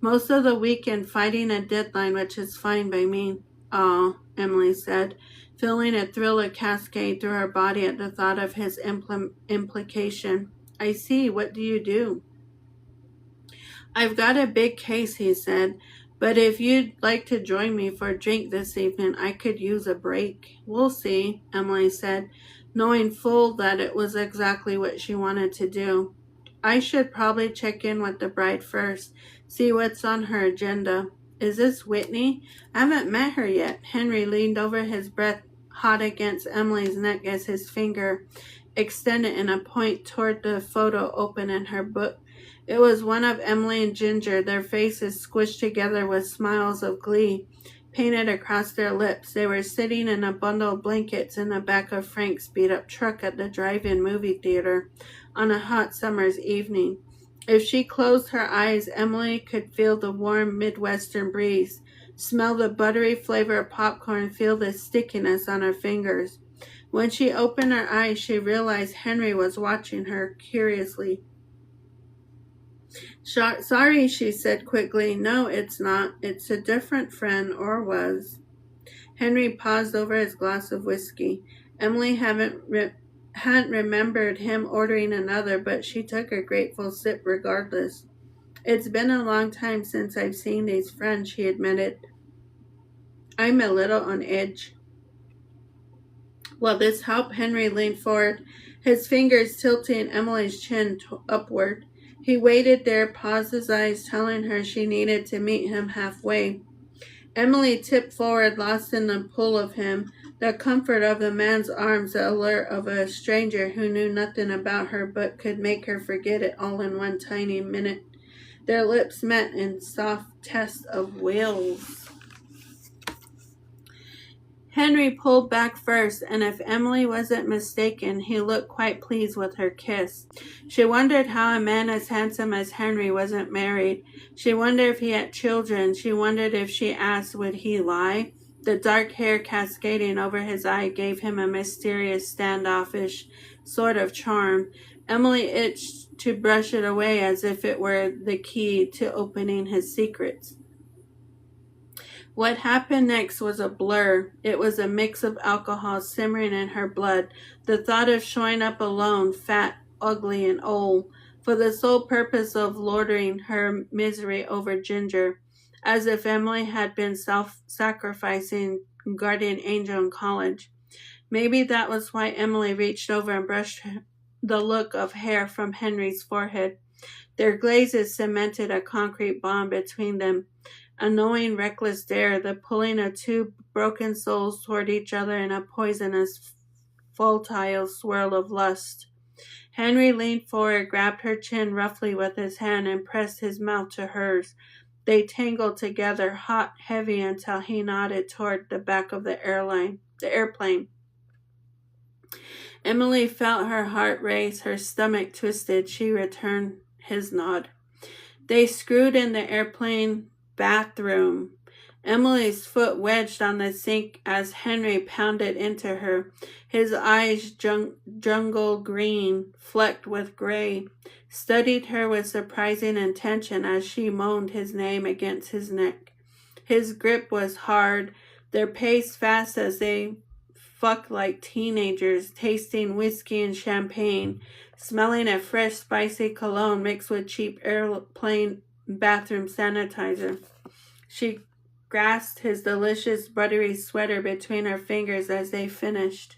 most of the weekend fighting a deadline, which is fine by me. Oh, Emily said, feeling a thrill of cascade through her body at the thought of his implication. I see. What do you do? I've got a big case, he said, but if you'd like to join me for a drink this evening, I could use a break. We'll see, Emily said, knowing full that it was exactly what she wanted to do. I should probably check in with the bride first, see what's on her agenda. Is this Whitney? I haven't met her yet. Henry leaned over, his breath hot against Emily's neck as his finger extended in a point toward the photo open in her book. It was one of Emily and Ginger, their faces squished together with smiles of glee painted across their lips. They were sitting in a bundle of blankets in the back of Frank's beat-up truck at the drive-in movie theater on a hot summer's evening. If she closed her eyes, Emily could feel the warm Midwestern breeze, smell the buttery flavor of popcorn, feel the stickiness on her fingers. When she opened her eyes, she realized Henry was watching her curiously. Sorry, she said quickly. No, it's not. It's a different friend, or was. Henry paused over his glass of whiskey. Emily hadn't remembered him ordering another, but she took a grateful sip regardless. It's been a long time since I've seen these friends, she admitted. I'm a little on edge. While this helped, Henry leaned forward, his fingers tilting Emily's chin upward. He waited there, paused, his eyes telling her she needed to meet him halfway. Emily tipped forward, lost in the pull of him, the comfort of the man's arms, the allure of a stranger who knew nothing about her but could make her forget it all in one tiny minute. Their lips met in soft test of wills. Henry pulled back first, and if Emily wasn't mistaken, he looked quite pleased with her kiss. She wondered how a man as handsome as Henry wasn't married. She wondered if he had children. She wondered if she asked, would he lie? The dark hair cascading over his eye gave him a mysterious, standoffish sort of charm. Emily itched to brush it away as if it were the key to opening his secrets. What happened next was a blur. It was a mix of alcohol simmering in her blood, the thought of showing up alone, fat, ugly, and old, for the sole purpose of lording her misery over Ginger, as if Emily had been self-sacrificing guardian angel in college. Maybe that was why Emily reached over and brushed the look of hair from Henry's forehead. Their glazes cemented a concrete bond between them. A knowing, reckless dare, the pulling of two broken souls toward each other in a poisonous, futile swirl of lust. Henry leaned forward, grabbed her chin roughly with his hand, and pressed his mouth to hers. They tangled together, hot, heavy, until he nodded toward the back of the airplane. Emily felt her heart race, her stomach twisted. She returned his nod. They screwed in the airplane bathroom. Emily's foot wedged on the sink as Henry pounded into her, his eyes jungle green, flecked with gray, studied her with surprising intention as she moaned his name against his neck. His grip was hard, their pace fast as they fucked like teenagers, tasting whiskey and champagne, smelling a fresh, spicy cologne mixed with cheap airplane bathroom sanitizer. She grasped his delicious buttery sweater between her fingers as they finished.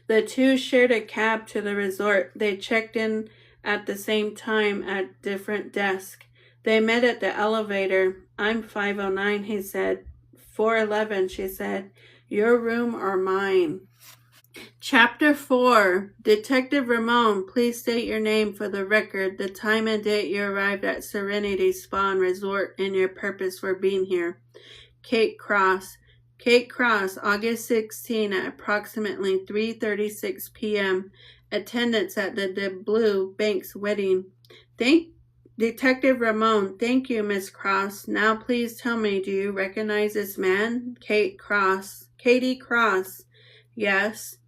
The two shared a cab to the resort. They checked in at the same time at different desks. They met at the elevator. I'm 509, he said. 411, she said. Your room or mine? Chapter 4. Detective Ramon, please state your name for the record, the time and date you arrived at Serenity Spa and Resort, and your purpose for being here. Kate Cross. Kate Cross, August 16 at approximately 3:36 p.m. Attendance at the Blue Banks wedding. Detective Ramon, thank you, Miss Cross. Now please tell me, do you recognize this man? Katie Cross. Yes.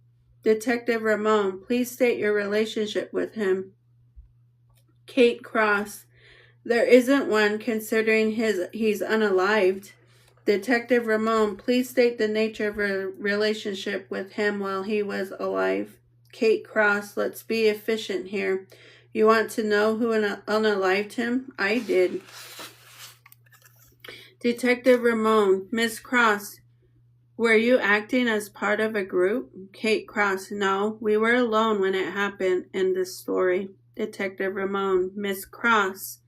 Detective Ramon, please state your relationship with him. Kate Cross. There isn't one, considering he's unalived. Detective Ramon, please state the nature of a relationship with him while he was alive. Kate Cross, let's be efficient here. You want to know who unalived him? I did. Detective Ramon, Miss Cross, were you acting as part of a group? Kate Cross, no, we were alone when it happened in this story. Detective Ramon, Miss Cross.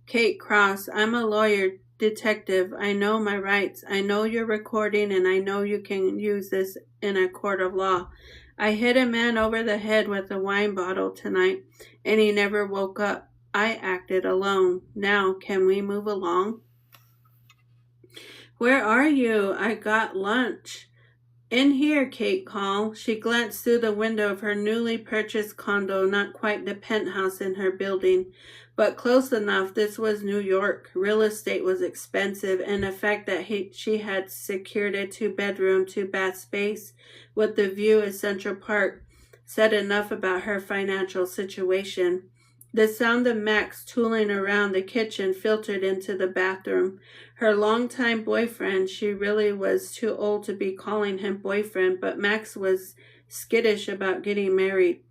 Kate Cross, I'm a lawyer, detective. I know my rights. I know you're recording, and I know you can use this in a court of law. I hit a man over the head with a wine bottle tonight, and he never woke up. I acted alone. Now, can we move along? Where are you? I got lunch. In here, Kate called. She glanced through the window of her newly purchased condo, not quite the penthouse in her building, but close enough. This was New York. Real estate was expensive, and the fact that she had secured a 2-bedroom, 2-bath space with the view of Central Park said enough about her financial situation. The sound of Max tooling around the kitchen filtered into the bathroom. Her longtime boyfriend, she really was too old to be calling him boyfriend, but Max was skittish about getting married,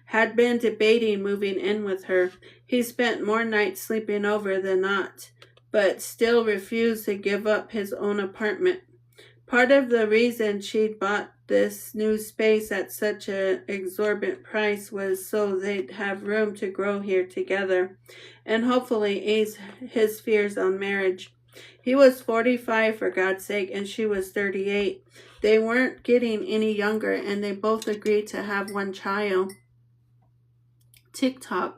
had been debating moving in with her. He spent more nights sleeping over than not, but still refused to give up his own apartment. Part of the reason she'd bought this new space at such an exorbitant price was so they'd have room to grow here together and hopefully ease his fears on marriage. He was 45, for God's sake, and she was 38. They weren't getting any younger, and they both agreed to have one child. TikTok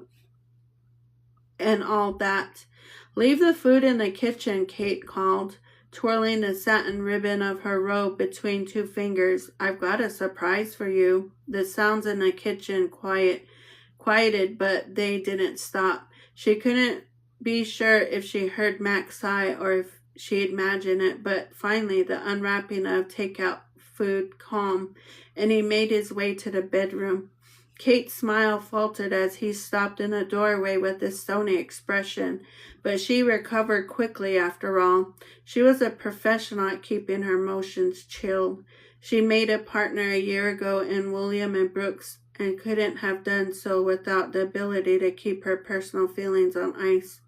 and all that. Leave the food in the kitchen, Kate called, twirling the satin ribbon of her robe between two fingers. I've got a surprise for you. The sounds in the kitchen quieted, but they didn't stop. She couldn't be sure if she heard Max sigh or if she imagined it, but finally the unwrapping of takeout food calmed, and he made his way to the bedroom. Kate's smile faltered as he stopped in the doorway with a stony expression, but she recovered quickly after all. She was a professional at keeping her emotions chilled. She made a partner a year ago in William and Brooks and couldn't have done so without the ability to keep her personal feelings on ice.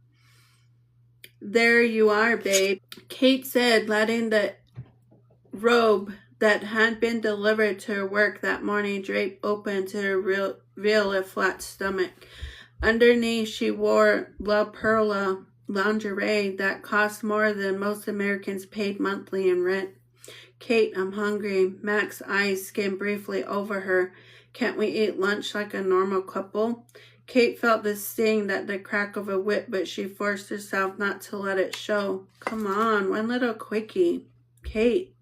There you are, babe, Kate said, letting the robe that had been delivered to her work that morning drape open to reveal a flat stomach. Underneath, she wore La Perla lingerie that cost more than most Americans paid monthly in rent. Kate, I'm hungry. Max's eyes skimmed briefly over her. Can't we eat lunch like a normal couple? Kate felt the sting that the crack of a whip, but she forced herself not to let it show. Come on, one little quickie. Kate,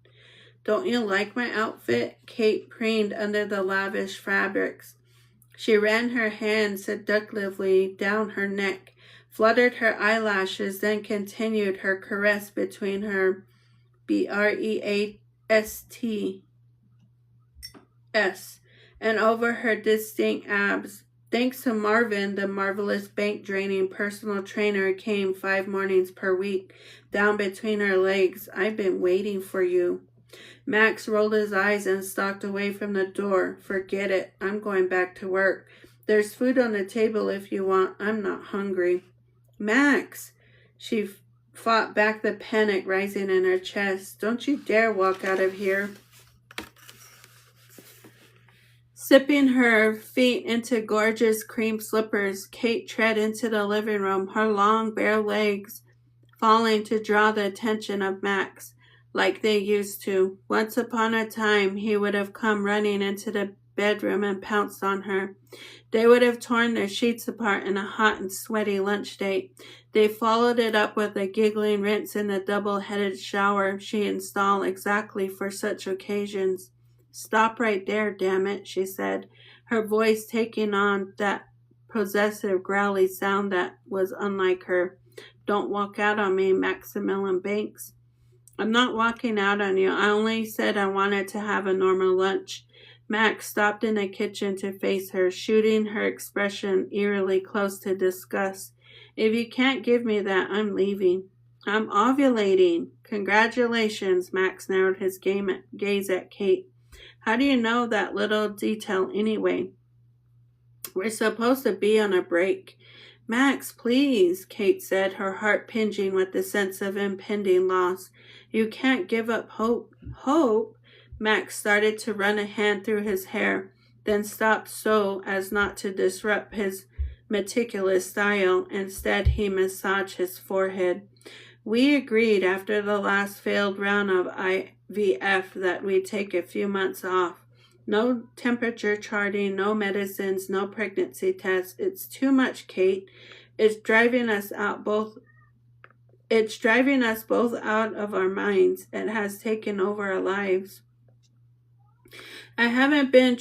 don't you like my outfit? Kate preened under the lavish fabrics. She ran her hand seductively down her neck, fluttered her eyelashes, then continued her caress between her breasts and over her distinct abs. Thanks to Marvin, the marvelous bank-draining personal trainer came 5 mornings per week, down between her legs. I've been waiting for you. Max rolled his eyes and stalked away from the door. Forget it. I'm going back to work. There's food on the table if you want. I'm not hungry. Max! She fought back the panic rising in her chest. Don't you dare walk out of here. Sipping her feet into gorgeous cream slippers, Kate tread into the living room, her long bare legs falling to draw the attention of Max, like they used to. Once upon a time, he would have come running into the bedroom and pounced on her. They would have torn their sheets apart in a hot and sweaty lunch date. They followed it up with a giggling rinse in the double-headed shower she installed exactly for such occasions. Stop right there, damn it, she said, her voice taking on that possessive, growly sound that was unlike her. Don't walk out on me, Maximilian Banks. I'm not walking out on you. I only said I wanted to have a normal lunch. Max stopped in the kitchen to face her, shooting her expression eerily close to disgust. If you can't give me that, I'm leaving. I'm ovulating. Congratulations, Max narrowed his gaze at Kate. How do you know that little detail anyway? We're supposed to be on a break. Max, please, Kate said, her heart pinching with the sense of impending loss. You can't give up hope. Hope? Max started to run a hand through his hair, then stopped so as not to disrupt his meticulous style. Instead, he massaged his forehead. We agreed after the last failed round of IVF that we'd take a few months off. No temperature charting, no medicines, no pregnancy tests. It's too much, Kate. It's driving us both out of our minds. It has taken over our lives. I haven't been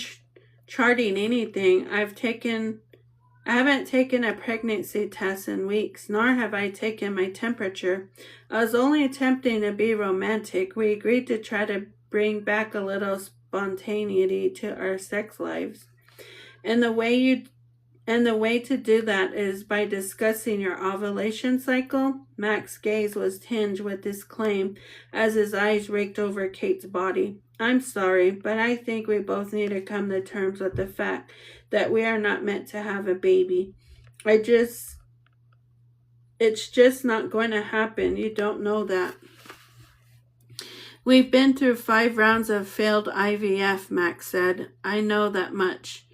charting anything. I haven't taken a pregnancy test in weeks, nor have I taken my temperature. I was only attempting to be romantic. We agreed to try to bring back a little spontaneity to our sex lives. And the way to do that is by discussing your ovulation cycle. Max's gaze was tinged with disclaim as his eyes raked over Kate's body. I'm sorry, but I think we both need to come to terms with the fact that we are not meant to have a baby. It's just not going to happen. You don't know that. We've been through 5 rounds of failed IVF, Max said. I know that much.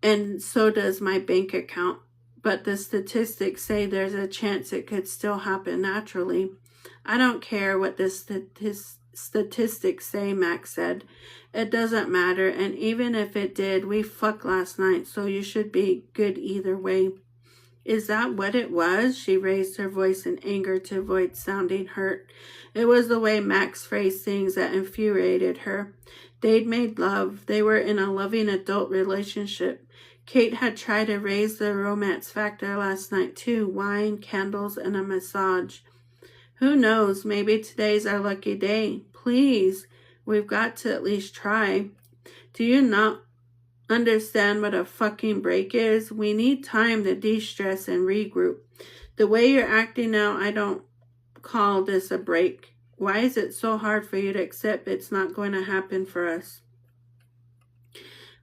And so does my bank account. But the statistics say there's a chance it could still happen naturally. I don't care what the statistics say, Max said. It doesn't matter, and even if it did, we fucked last night, so you should be good either way. Is that what it was? She raised her voice in anger to avoid sounding hurt. It was the way Max phrased things that infuriated her. They'd made love. They were in a loving adult relationship. Kate had tried to raise the romance factor last night too. Wine, candles, and a massage. Who knows? Maybe today's our lucky day. Please, we've got to at least try. Do you not understand what a fucking break is? We need time to de-stress and regroup. The way you're acting now, I don't call this a break. Why is it so hard for you to accept it's not going to happen for us?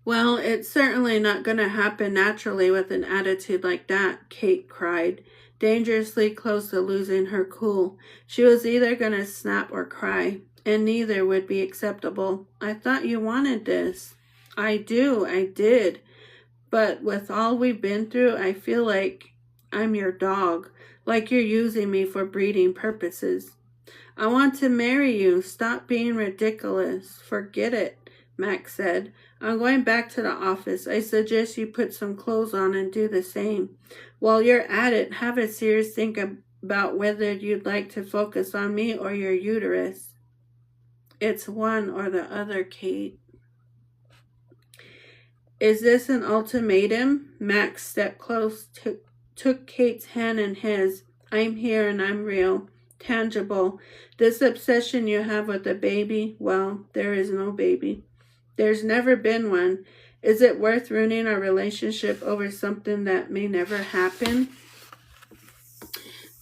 Well, it's certainly not going to happen naturally with an attitude like that, Kate cried, dangerously close to losing her cool. She was either going to snap or cry, and neither would be acceptable. I thought you wanted this. I did. But with all we've been through, I feel like I'm your dog, like you're using me for breeding purposes. I want to marry you. Stop being ridiculous. Forget it, Max said. I'm going back to the office. I suggest you put some clothes on and do the same. While you're at it, have a serious think about whether you'd like to focus on me or your uterus. It's one or the other, Kate. Is this an ultimatum? Max stepped close, took Kate's hand in his. I'm here and I'm real, tangible. This obsession you have with the baby, well, there is no baby. There's never been one. Is it worth ruining our relationship over something that may never happen?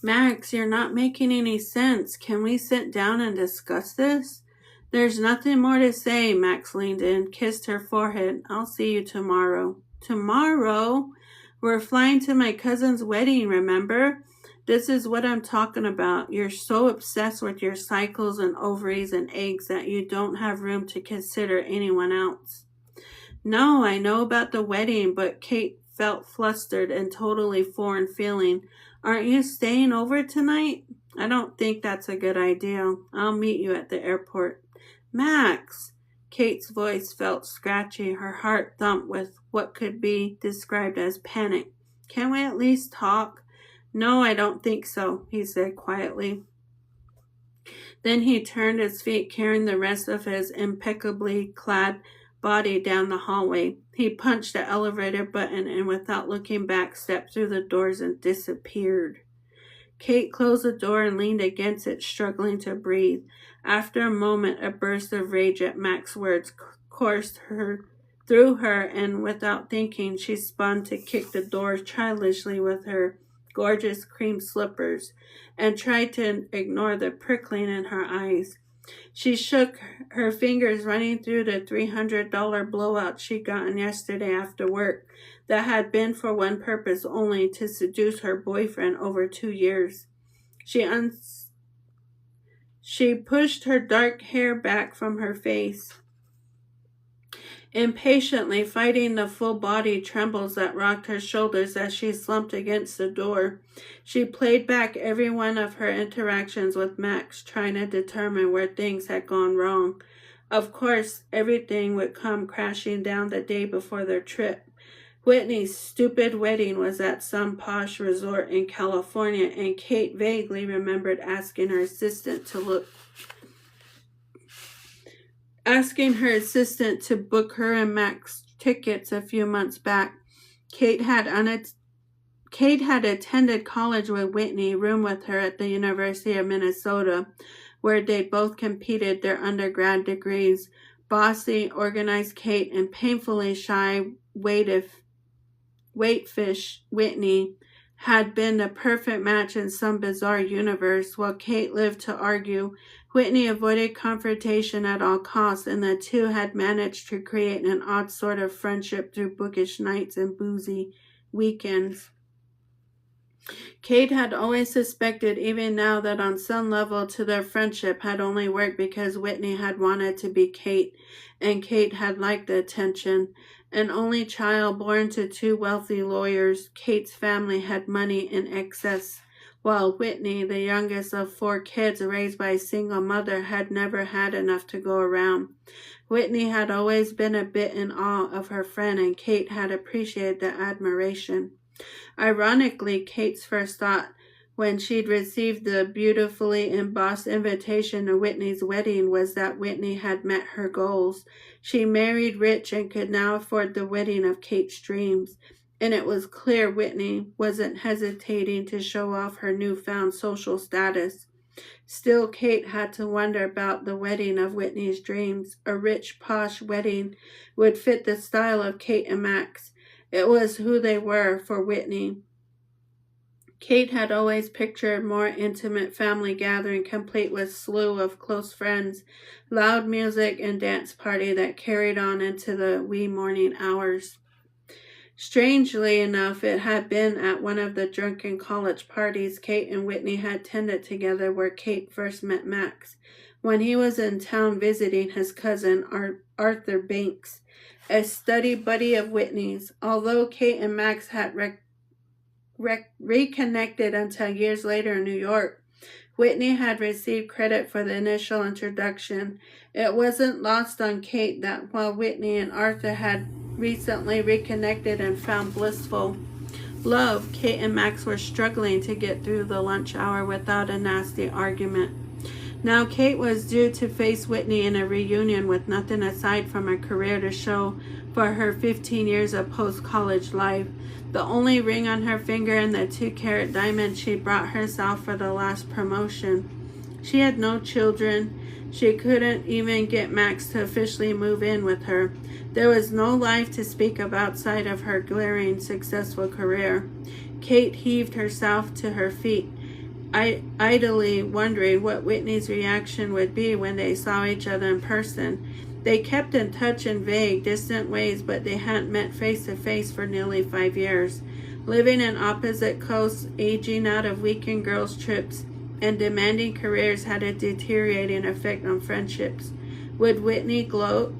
Max, you're not making any sense. Can we sit down and discuss this? There's nothing more to say. Max leaned in, kissed her forehead. I'll see you tomorrow. Tomorrow? We're flying to my cousin's wedding, remember? This is what I'm talking about. You're so obsessed with your cycles and ovaries and eggs that you don't have room to consider anyone else. No, I know about the wedding, but Kate felt flustered and totally foreign feeling. Aren't you staying over tonight? I don't think that's a good idea. I'll meet you at the airport. Max! Kate's voice felt scratchy. Her heart thumped with what could be described as panic. Can we at least talk? No, I don't think so, he said quietly. Then he turned his feet, carrying the rest of his impeccably clad body down the hallway. He punched the elevator button and without looking back stepped through the doors and disappeared. Kate closed the door and leaned against it, struggling to breathe. After a moment, a burst of rage at Max's words coursed through her, and without thinking, she spun to kick the door childishly with her gorgeous cream slippers and tried to ignore the prickling in her eyes. She shook her fingers, running through the $300 blowout she'd gotten yesterday after work that had been for one purpose only, to seduce her boyfriend over 2 years. She pushed her dark hair back from her face, impatiently fighting the full body trembles that rocked her shoulders as she slumped against the door. She played back every one of her interactions with Max, trying to determine where things had gone wrong. Of course, everything would come crashing down the day before their trip. Whitney's stupid wedding was at some posh resort in California, and Kate vaguely remembered asking her assistant to book her and Max tickets a few months back. Kate had attended college with Whitney, roomed with her at the University of Minnesota, where they both completed their undergrad degrees. Bossy, organized Kate and painfully shy, waitfish Whitney had been the perfect match in some bizarre universe. While Kate lived to argue, Whitney avoided confrontation at all costs, and the two had managed to create an odd sort of friendship through bookish nights and boozy weekends. Kate had always suspected, even now, that on some level to their friendship had only worked because Whitney had wanted to be Kate, and Kate had liked the attention. An only child born to two wealthy lawyers, Kate's family had money in excess, while Whitney, the youngest of four kids raised by a single mother, had never had enough to go around. Whitney had always been a bit in awe of her friend, and Kate had appreciated the admiration. Ironically, Kate's first thought when she'd received the beautifully embossed invitation to Whitney's wedding was that Whitney had met her goals. She married rich and could now afford the wedding of Kate's dreams, and it was clear Whitney wasn't hesitating to show off her newfound social status. Still, Kate had to wonder about the wedding of Whitney's dreams. A rich, posh wedding would fit the style of Kate and Max. It was who they were for Whitney. Kate had always pictured a more intimate family gathering complete with slew of close friends, loud music, and dance party that carried on into the wee morning hours. Strangely enough, it had been at one of the drunken college parties Kate and Whitney had attended together where Kate first met Max, when he was in town visiting his cousin Arthur Banks, a study buddy of Whitney's. Although Kate and Max had reconnected until years later in New York, Whitney had received credit for the initial introduction. It wasn't lost on Kate that while Whitney and Arthur had recently reconnected and found blissful love, Kate and Max were struggling to get through the lunch hour without a nasty argument. Now Kate was due to face Whitney in a reunion with nothing aside from a career to show for her 15 years of post-college life. The only ring on her finger and the 2-carat diamond she brought herself for the last promotion. She had no children. She couldn't even get Max to officially move in with her. There was no life to speak of outside of her glaring, successful career. Kate heaved herself to her feet, idly wondering what Whitney's reaction would be when they saw each other in person. They kept in touch in vague, distant ways, but they hadn't met face to face for nearly 5 years. Living in opposite coasts, aging out of weekend girls' trips, and demanding careers had a deteriorating effect on friendships. Would Whitney gloat?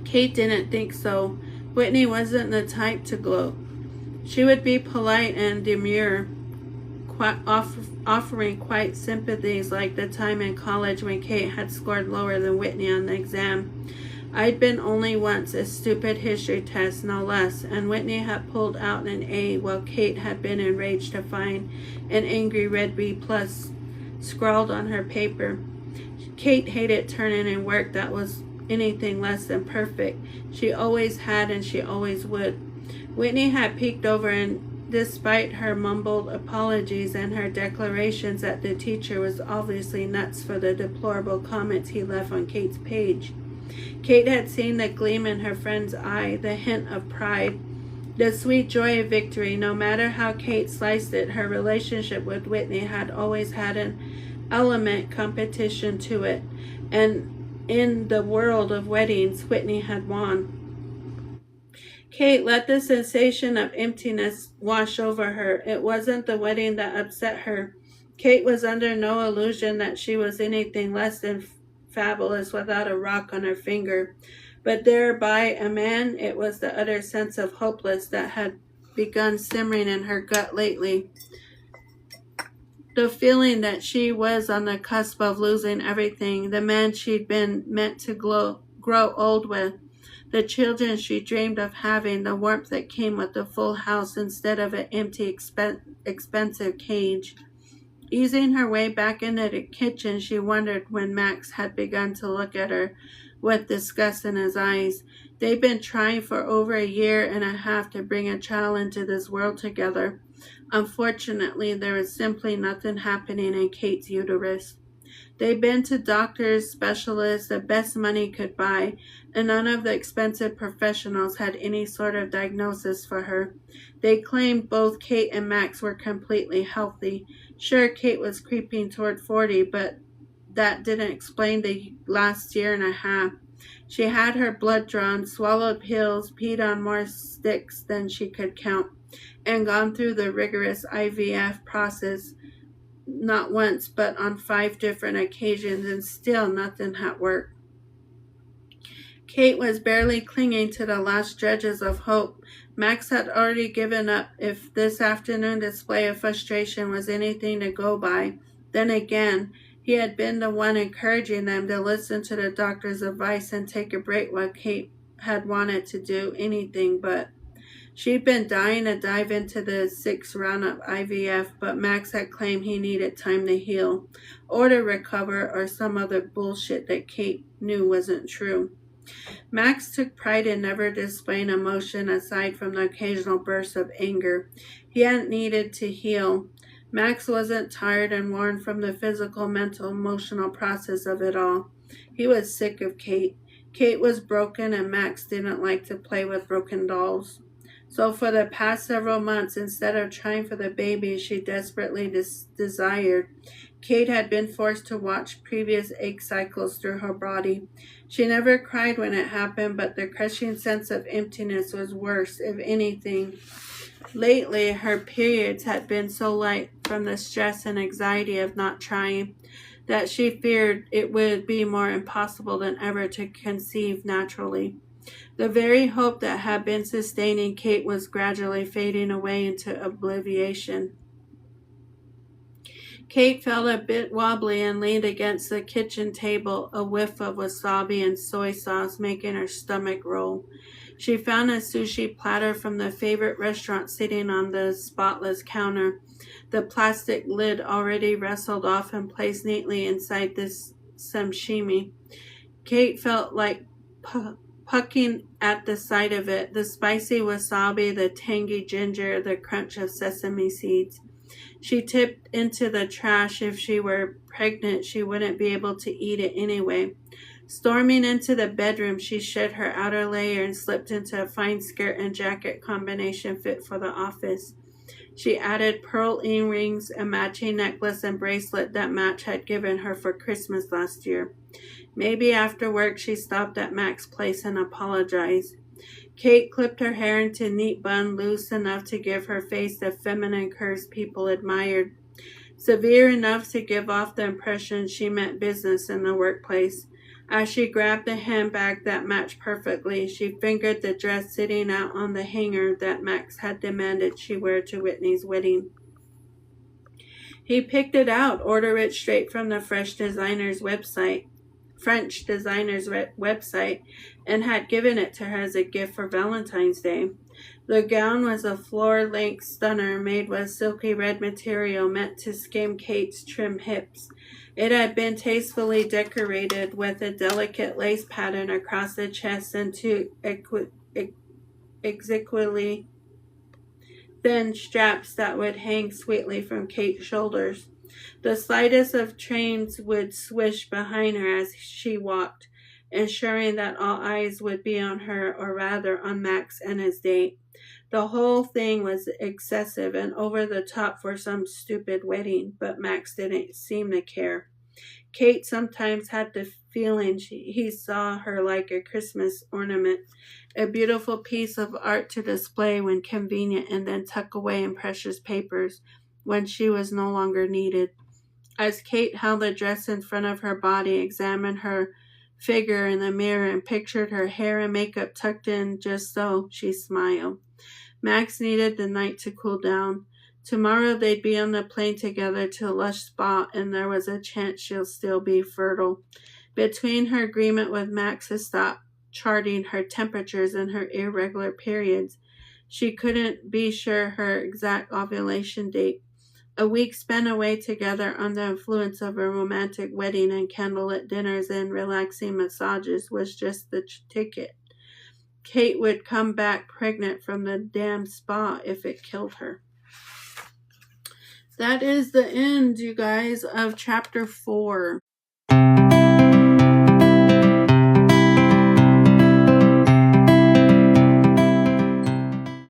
Kate didn't think so. Whitney wasn't the type to gloat. She would be polite and demure, offering quiet sympathies like the time in college when Kate had scored lower than Whitney on the exam. I'd been only once a stupid history test, no less, and Whitney had pulled out an A while Kate had been enraged to find an angry red B+ scrawled on her paper. Kate hated turning in work that was anything less than perfect. She always had and she always would. Whitney had peeked over, and despite her mumbled apologies and her declarations that the teacher was obviously nuts for the deplorable comments he left on Kate's page, Kate had seen the gleam in her friend's eye, the hint of pride, the sweet joy of victory. No matter how Kate sliced it, her relationship with Whitney had always had an element competition to it, and in the world of weddings, Whitney had won. Kate let the sensation of emptiness wash over her. It wasn't the wedding that upset her. Kate was under no illusion that she was anything less than fabulous without a rock on her finger. But thereby a man, it was the utter sense of hopelessness that had begun simmering in her gut lately. The feeling that she was on the cusp of losing everything, the man she'd been meant to grow old with, the children she dreamed of having, the warmth that came with the full house instead of an empty, expensive cage. Easing her way back into the kitchen, she wondered when Max had begun to look at her with disgust in his eyes. They'd been trying for over a year and a half to bring a child into this world together. Unfortunately, there was simply nothing happening in Kate's uterus. They'd been to doctors, specialists, the best money could buy, and none of the expensive professionals had any sort of diagnosis for her. They claimed both Kate and Max were completely healthy. Sure, Kate was creeping toward 40, but that didn't explain the last year and a half. She had her blood drawn, swallowed pills, peed on more sticks than she could count. and gone through the rigorous IVF process not once but on 5 different occasions, and still nothing had worked. Kate was barely clinging to the last dredges of hope. Max had already given up if this afternoon display of frustration was anything to go by. Then again, he had been the one encouraging them to listen to the doctor's advice and take a break while Kate had wanted to do anything but. She'd been dying to dive into the 6th round of IVF, but Max had claimed he needed time to heal, or to recover, or some other bullshit that Kate knew wasn't true. Max took pride in never displaying emotion aside from the occasional bursts of anger. He hadn't needed to heal. Max wasn't tired and worn from the physical, mental, emotional process of it all. He was sick of Kate. Kate was broken, and Max didn't like to play with broken dolls. So for the past several months, instead of trying for the baby she desperately desired, Kate had been forced to watch previous egg cycles through her body. She never cried when it happened, but the crushing sense of emptiness was worse, if anything. Lately, her periods had been so light from the stress and anxiety of not trying that she feared it would be more impossible than ever to conceive naturally. The very hope that had been sustaining Kate was gradually fading away into oblivion. Kate felt a bit wobbly and leaned against the kitchen table, a whiff of wasabi and soy sauce making her stomach roll. She found a sushi platter from the favorite restaurant sitting on the spotless counter, the plastic lid already wrestled off and placed neatly inside this sashimi. Kate felt like pucking at the sight of it, the spicy wasabi, the tangy ginger, the crunch of sesame seeds. She tipped into the trash. If she were pregnant, she wouldn't be able to eat it anyway. Storming into the bedroom, she shed her outer layer and slipped into a fine skirt and jacket combination fit for the office. She added pearl earrings, a matching necklace and bracelet that Max had given her for Christmas last year. Maybe after work she stopped at Max's place and apologized. Kate clipped her hair into a neat bun, loose enough to give her face the feminine curves people admired, severe enough to give off the impression she meant business in the workplace. As she grabbed the handbag that matched perfectly, she fingered the dress sitting out on the hanger that Max had demanded she wear to Whitney's wedding. He picked it out, ordered it straight from the French designer's website, and had given it to her as a gift for Valentine's Day. The gown was a floor-length stunner made with silky red material meant to skim Kate's trim hips. It had been tastefully decorated with a delicate lace pattern across the chest and two exquisitely thin straps that would hang sweetly from Kate's shoulders. The slightest of trains would swish behind her as she walked, ensuring that all eyes would be on her, or rather on Max and his date. The whole thing was excessive and over the top for some stupid wedding, but Max didn't seem to care. Kate sometimes had the feeling he saw her like a Christmas ornament, a beautiful piece of art to display when convenient and then tuck away in precious papers when she was no longer needed. As Kate held the dress in front of her body, examined her figure in the mirror, and pictured her hair and makeup tucked in just so, she smiled. Max needed the night to cool down. Tomorrow they'd be on the plane together to a lush spa, and there was a chance she'll still be fertile. Between her agreement with Max to stop charting her temperatures and her irregular periods, she couldn't be sure her exact ovulation date. A week spent away together under the influence of a romantic wedding and candlelit dinners and relaxing massages was just the ticket. Kate would come back pregnant from the damn spa if it killed her. That is the end, you guys, of chapter 4.